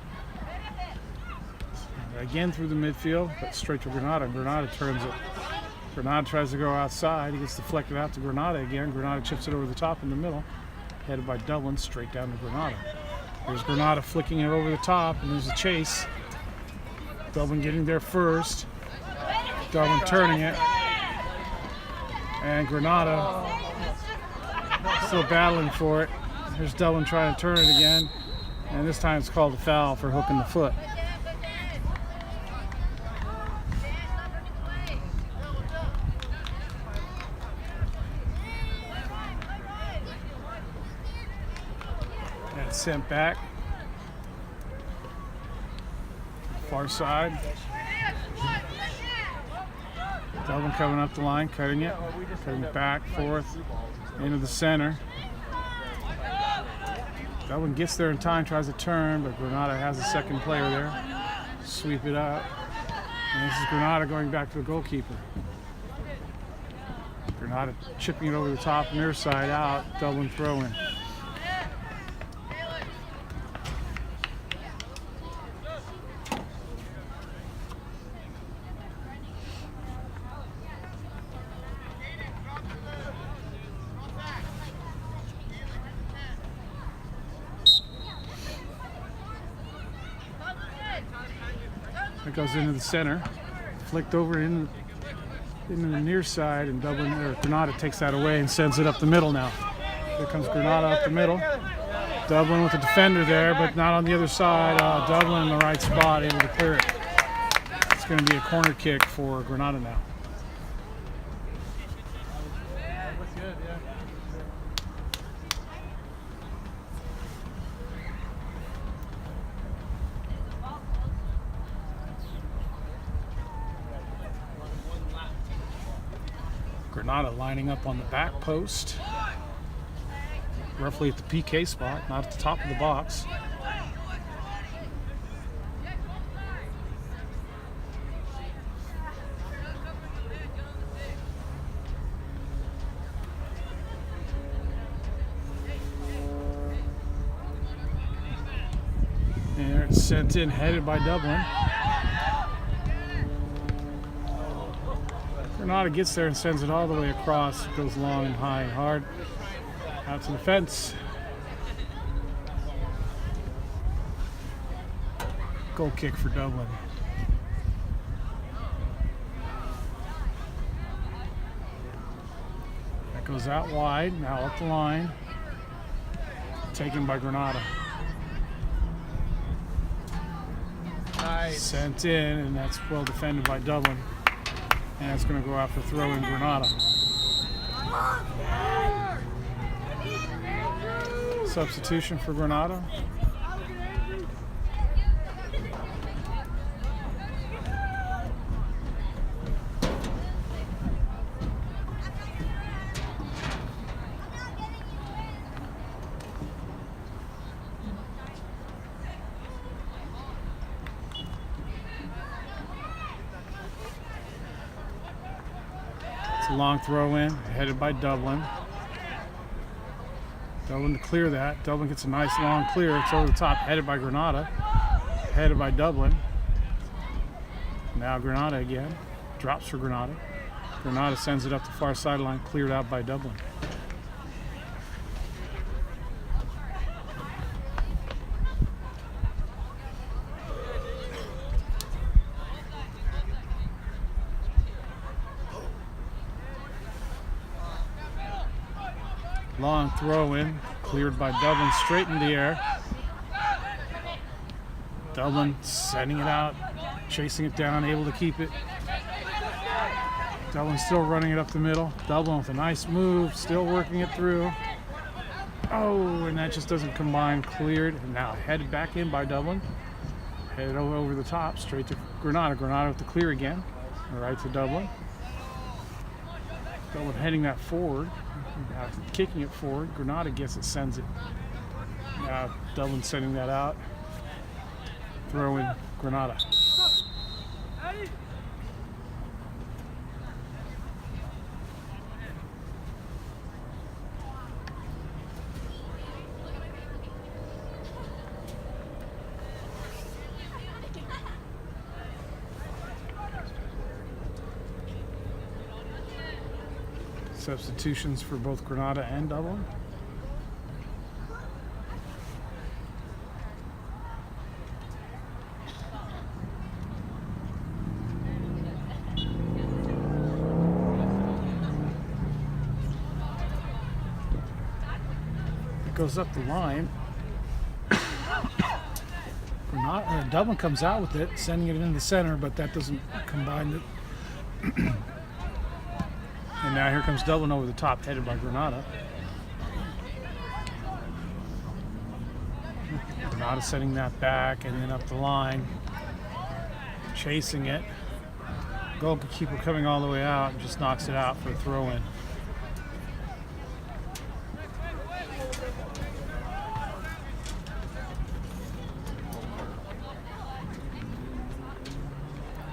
Again through the midfield, but straight to Granada. Granada turns it. Granada tries to go outside. He gets deflected out to Granada again. Granada chips it over the top in the middle. Headed by Dublin, straight down to Granada. There's Granada flicking it over the top, and there's a chase. Dublin getting there first. Dublin turning it. And Granada still battling for it. There's Dublin trying to turn it again. And this time it's called a foul for hooking the foot. And it's sent back. Far side. Dublin coming up the line, cutting it. Cutting it back, forth, into the center. Dublin gets there in time, tries to turn, but Granada has a second player there. Sweep it up. And this is Granada going back to the goalkeeper. Granada chipping it over the top, near side out. Dublin throw-in. It goes into the center, flicked over into the near side, and Granada takes that away and sends it up the middle now. Here comes Granada up the middle. Dublin with the defender there, but not on the other side. Dublin in the right spot, able to clear it. It's going to be a corner kick for Granada now. Looks good, yeah. Granada lining up on the back post, roughly at the PK spot, not at the top of the box. And it's sent in, headed by Dublin. Granada gets there and sends it all the way across. It goes long and high and hard. Out to the fence. Goal kick for Dublin. Goes out wide, now up the line. Taken by Granada. Nice. Sent in, and that's well defended by Dublin. And it's going to go out for throw in Granada. Substitution for Granada. It's a long throw in, headed by Dublin. Dublin to clear that. Dublin gets a nice long clear. It's over the top, headed by Granada. Headed by Dublin. Now Granada again. Drops for Granada. Granada sends it up the far sideline, cleared out by Dublin. Long throw in, cleared by Dublin, straight in the air. Dublin sending it out, chasing it down, able to keep it. Dublin still running it up the middle. Dublin with a nice move, still working it through. Oh, and that just doesn't combine, cleared. And now headed back in by Dublin. Headed over the top, straight to Granada. Granada with the clear again, right to Dublin. Dublin heading that forward. Kicking it forward. Granada gets it, sends it. Now Dublin sending that out. Throw in Granada. Substitutions for both Granada and Dublin. It goes up the line. Dublin comes out with it, sending it into the center, but that doesn't combine it. And now here comes Dublin over the top, headed by Granada. Granada setting that back and then up the line, chasing it. Goalkeeper coming all the way out and just knocks it out for a throw-in.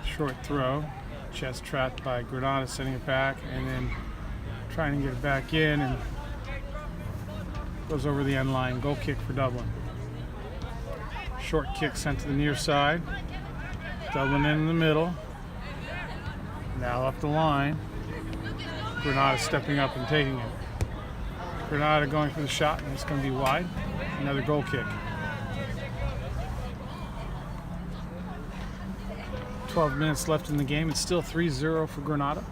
Short throw. Chest trapped by Granada, sending it back and then trying to get it back in, and goes over the end line. Goal kick for Dublin. Short kick sent to the near side. Dublin in the middle. Now up the line. Granada stepping up and taking it. Granada going for the shot, and it's going to be wide. Another goal kick. 12 minutes left in the game. It's still 3-0 for Granada.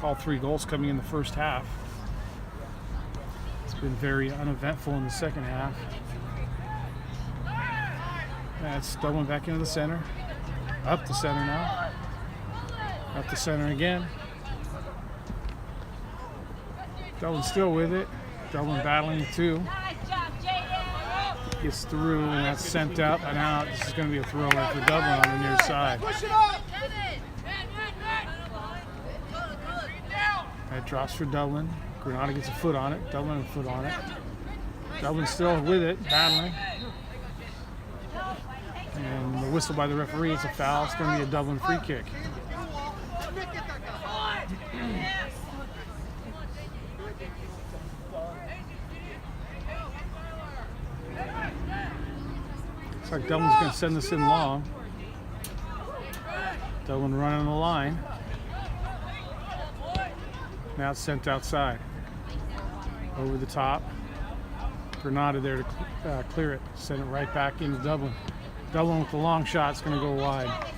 All three goals coming in the first half. It's been very uneventful in the second half. That's Dublin back into the center. Up the center now. Up the center again. Dublin still with it. Dublin battling the two. Gets through, and that's sent up and out. This is going to be a throwaway for Dublin on the near side. That drops for Dublin. Granada gets a foot on it. Dublin a foot on it. Dublin still with it, battling. And the whistle by the referee is a foul. It's going to be a Dublin free kick. Looks like Dublin's going to send this in long. Dublin running the line. Now it's sent outside. Over the top. Granada there to clear it. Send it right back into Dublin. Dublin with the long shot is going to go wide.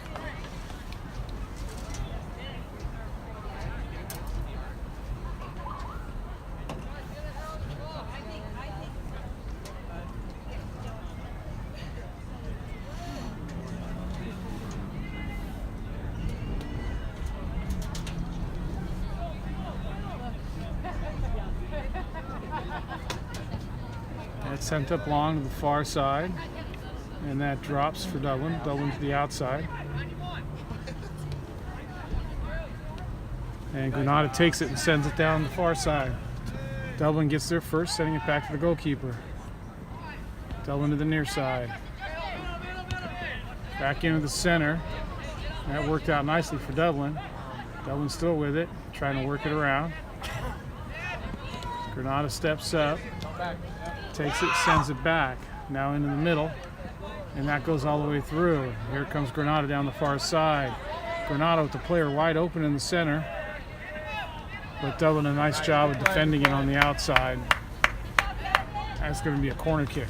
That's sent up long to the far side, and that drops for Dublin. Dublin to the outside. And Granada takes it and sends it down the far side. Dublin gets there first, sending it back to the goalkeeper. Dublin to the near side. Back into the center. That worked out nicely for Dublin. Dublin still with it, trying to work it around. Granada steps up, takes it, sends it back. Now into the middle, and that goes all the way through. Here comes Granada down the far side. Granada with the player wide open in the center. But Dublin a nice job of defending it on the outside. That's going to be a corner kick.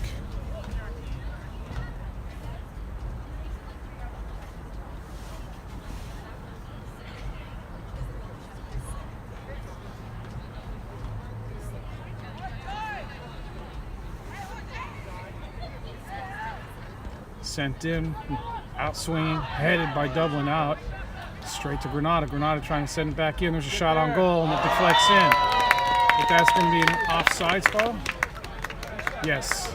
Sent in, out swinging, headed by Dublin out. Straight to Granada. Granada trying to send it back in. There's a shot on goal and it deflects in. But that's going to be an offsides ball? Yes.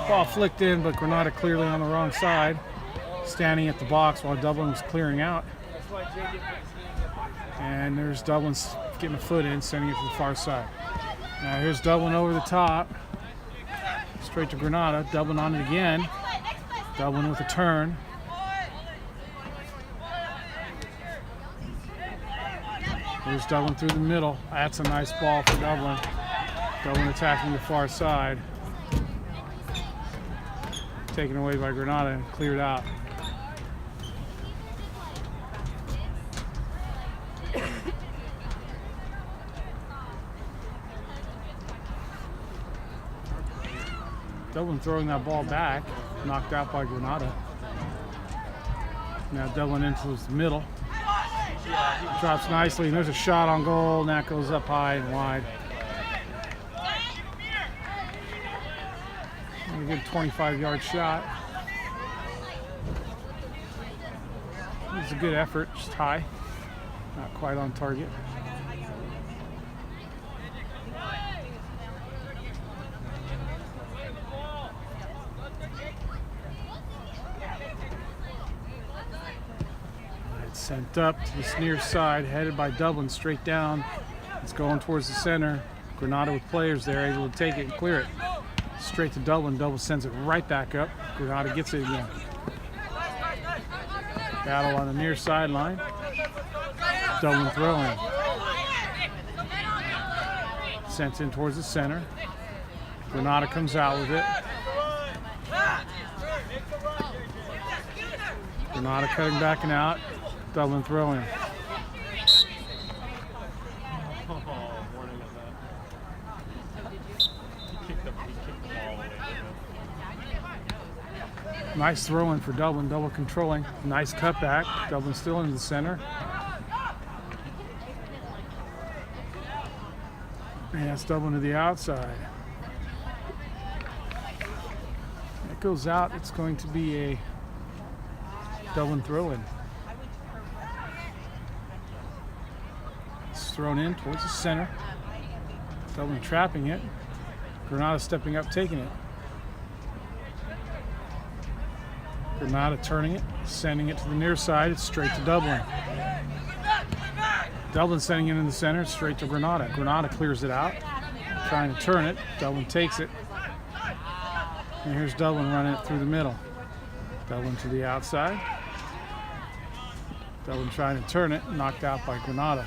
Ball flicked in, but Granada clearly on the wrong side, standing at the box while Dublin was clearing out. And there's Dublin getting a foot in, sending it to the far side. Now here's Dublin over the top. Straight to Granada. Dublin on it again. Dublin with a turn. Here's Dublin through the middle. That's a nice ball for Dublin. Dublin attacking the far side. Taken away by Granada and cleared out. Dublin throwing that ball back, knocked out by Granada. Now Dublin into the middle. Drops nicely, and there's a shot on goal, and that goes up high and wide. A good 25-yard shot. It was a good effort, just high, not quite on target. Sent up to this near side, headed by Dublin, straight down. It's going towards the center. Granada with players there, able to take it and clear it. Straight to Dublin. Dublin sends it right back up. Granada gets it again. Battle on the near sideline. Dublin throwing. Sent in towards the center. Granada comes out with it. Granada cutting back and out. Dublin throwing. Nice throwing for Dublin. Dublin controlling. Nice cutback. Dublin still in the center. And that's Dublin to the outside. It goes out. It's going to be a Dublin throw-in. Thrown in towards the center. Dublin trapping it. Granada stepping up, taking it. Granada turning it, sending it to the near side. It's straight to Dublin. Dublin sending it in the center, straight to Granada. Granada clears it out, trying to turn it. Dublin takes it. And here's Dublin running it through the middle. Dublin to the outside. Dublin trying to turn it, knocked out by Granada.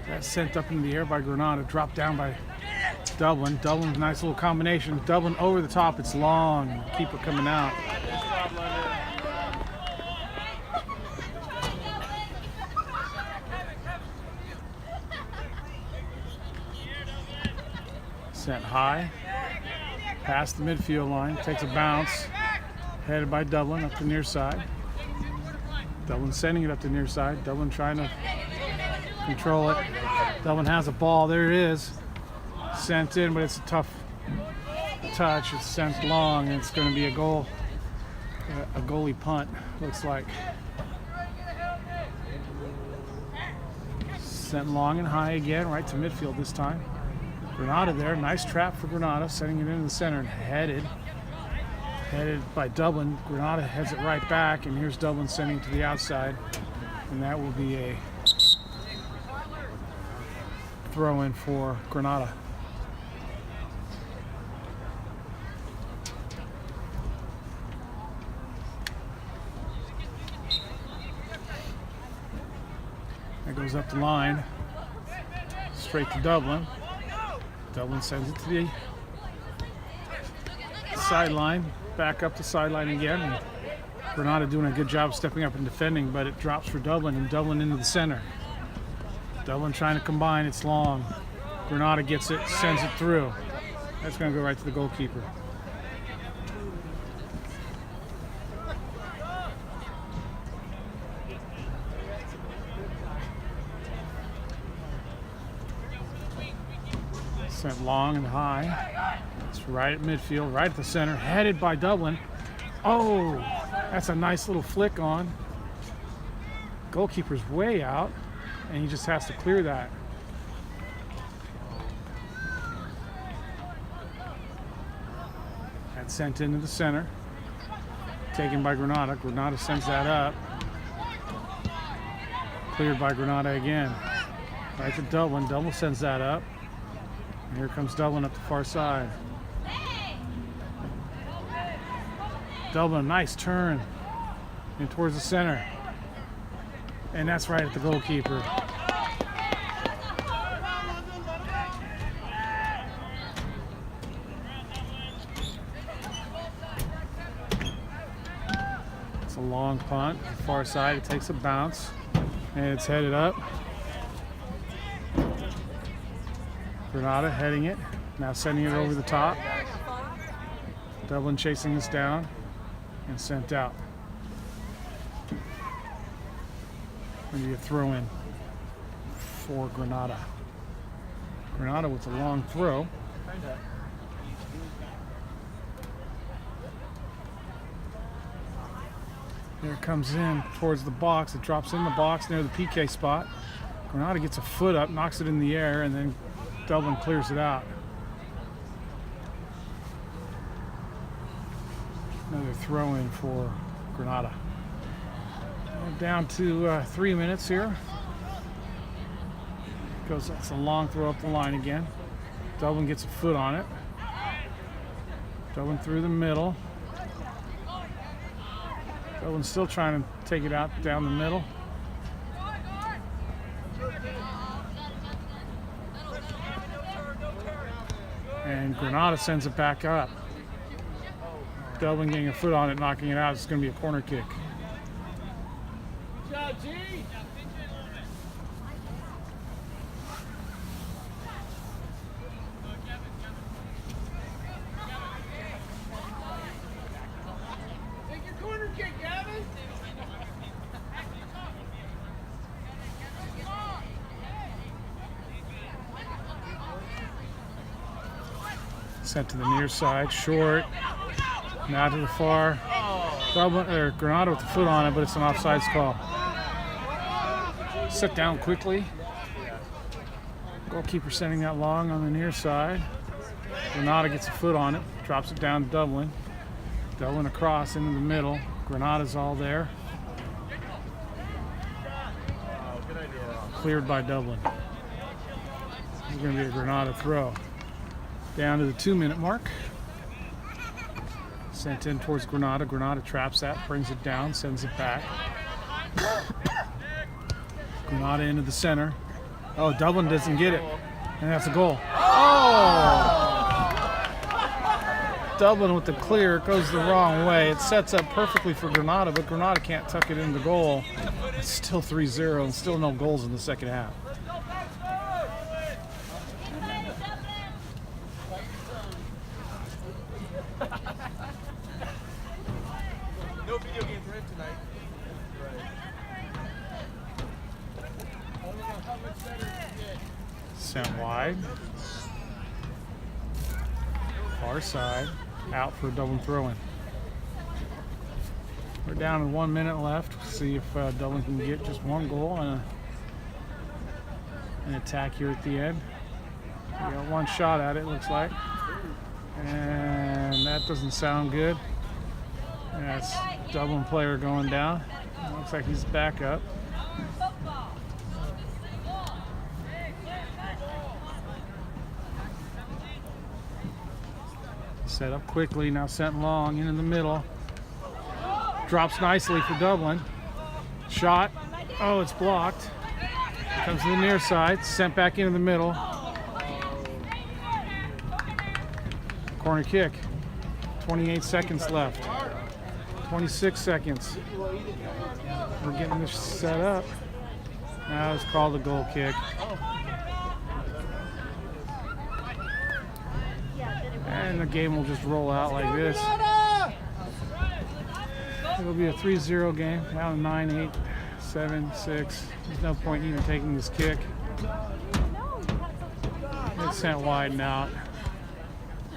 That's sent up in the air by Granada, dropped down by Dublin. Dublin's a nice little combination. Dublin over the top, it's long. Keeper coming out. Sent high, past the midfield line, takes a bounce, headed by Dublin up the near side. Dublin sending it up the near side. Dublin trying to control it. Dublin has a ball. There it is. Sent in, but it's a tough touch. It's sent long, and it's going to be a goal, a goalie punt, looks like. Sent long and high again, right to midfield this time. Granada there, nice trap for Granada, sending it into the center and headed by Dublin. Granada heads it right back, and here's Dublin sending it to the outside, and that will be a throw in for Granada. That goes up the line, straight to Dublin. Dublin sends it to the sideline, back up the sideline again. And Granada doing a good job stepping up and defending, but it drops for Dublin, and Dublin into the center. Dublin trying to combine, it's long. Granada gets it, sends it through. That's going to go right to the goalkeeper. Sent long and high. It's right at midfield, right at the center, headed by Dublin. Oh, that's a nice little flick on. Goalkeeper's way out, and he just has to clear that. That's sent into the center. Taken by Granada. Granada sends that up. Cleared by Granada again. Right to Dublin. Dublin sends that up. And here comes Dublin up the far side. Dublin, nice turn in towards the center. And that's right at the goalkeeper. It's a long punt, far side. It takes a bounce, and it's headed up. Granada heading it, now sending it over the top. Dublin chasing this down and sent out. Maybe a throw in for Granada. Granada with a long throw. Here it comes in towards the box. It drops in the box near the PK spot. Granada gets a foot up, knocks it in the air, and then Dublin clears it out. Another throw in for Granada. We're down to 3 minutes here. It's a long throw up the line again. Dublin gets a foot on it. Dublin through the middle. Dublin's still trying to take it out down the middle. And Granada sends it back up. Dublin getting a foot on it, knocking it out. It's going to be a corner kick. Take your corner kick, Gavin. Sent to the near side, short. Now to the far. Granada with the foot on it, but it's an offsides call. Set down quickly. Goalkeeper sending that long on the near side. Granada gets a foot on it, drops it down to Dublin. Dublin across into the middle. Granada's all there. Cleared by Dublin. It's going to be a Granada throw. Down to the 2-minute mark. Sent in towards Granada. Granada traps that, brings it down, sends it back. Granada into the center. Oh, Dublin doesn't get it. And that's a goal. Oh! Dublin with the clear. It goes the wrong way. It sets up perfectly for Granada, but Granada can't tuck it into goal. It's still 3-0 and still no goals in the second half. No video game for him tonight. Sent wide. Far side. Out for a Dublin throw-in. We're down to 1 minute left. See if Dublin can get just one goal and an attack here at the end. We got one shot at it, looks like. And that doesn't sound good. That's Dublin player going down. Looks like he's back up. Set up quickly, now sent long into the middle. Drops nicely for Dublin. Shot. Oh, it's blocked. Comes to the near side, sent back into the middle. Corner kick. 28 seconds left. 26 seconds. We're getting this set up. Now it's called a goal kick. And the game will just roll out like this. It'll be a 3-0 game. Now 9-8, 7-6. There's no point even taking this kick. It's sent wide and out.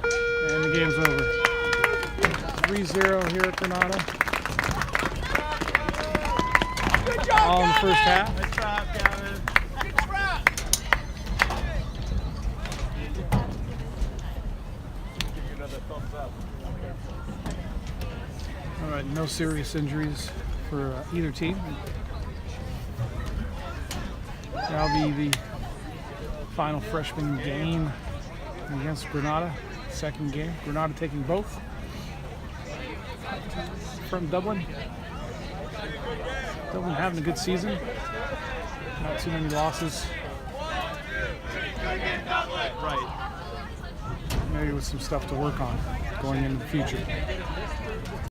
And the game's over. 3-0 here at Granada. All in the first half. Good job, Gavin. Good trap. Give you another thumbs up. All right, no serious injuries for either team. That'll be the final freshman game against Granada. Second game. Granada taking both from Dublin. Dublin having a good season. Not too many losses. Right. Maybe with some stuff to work on going into the future.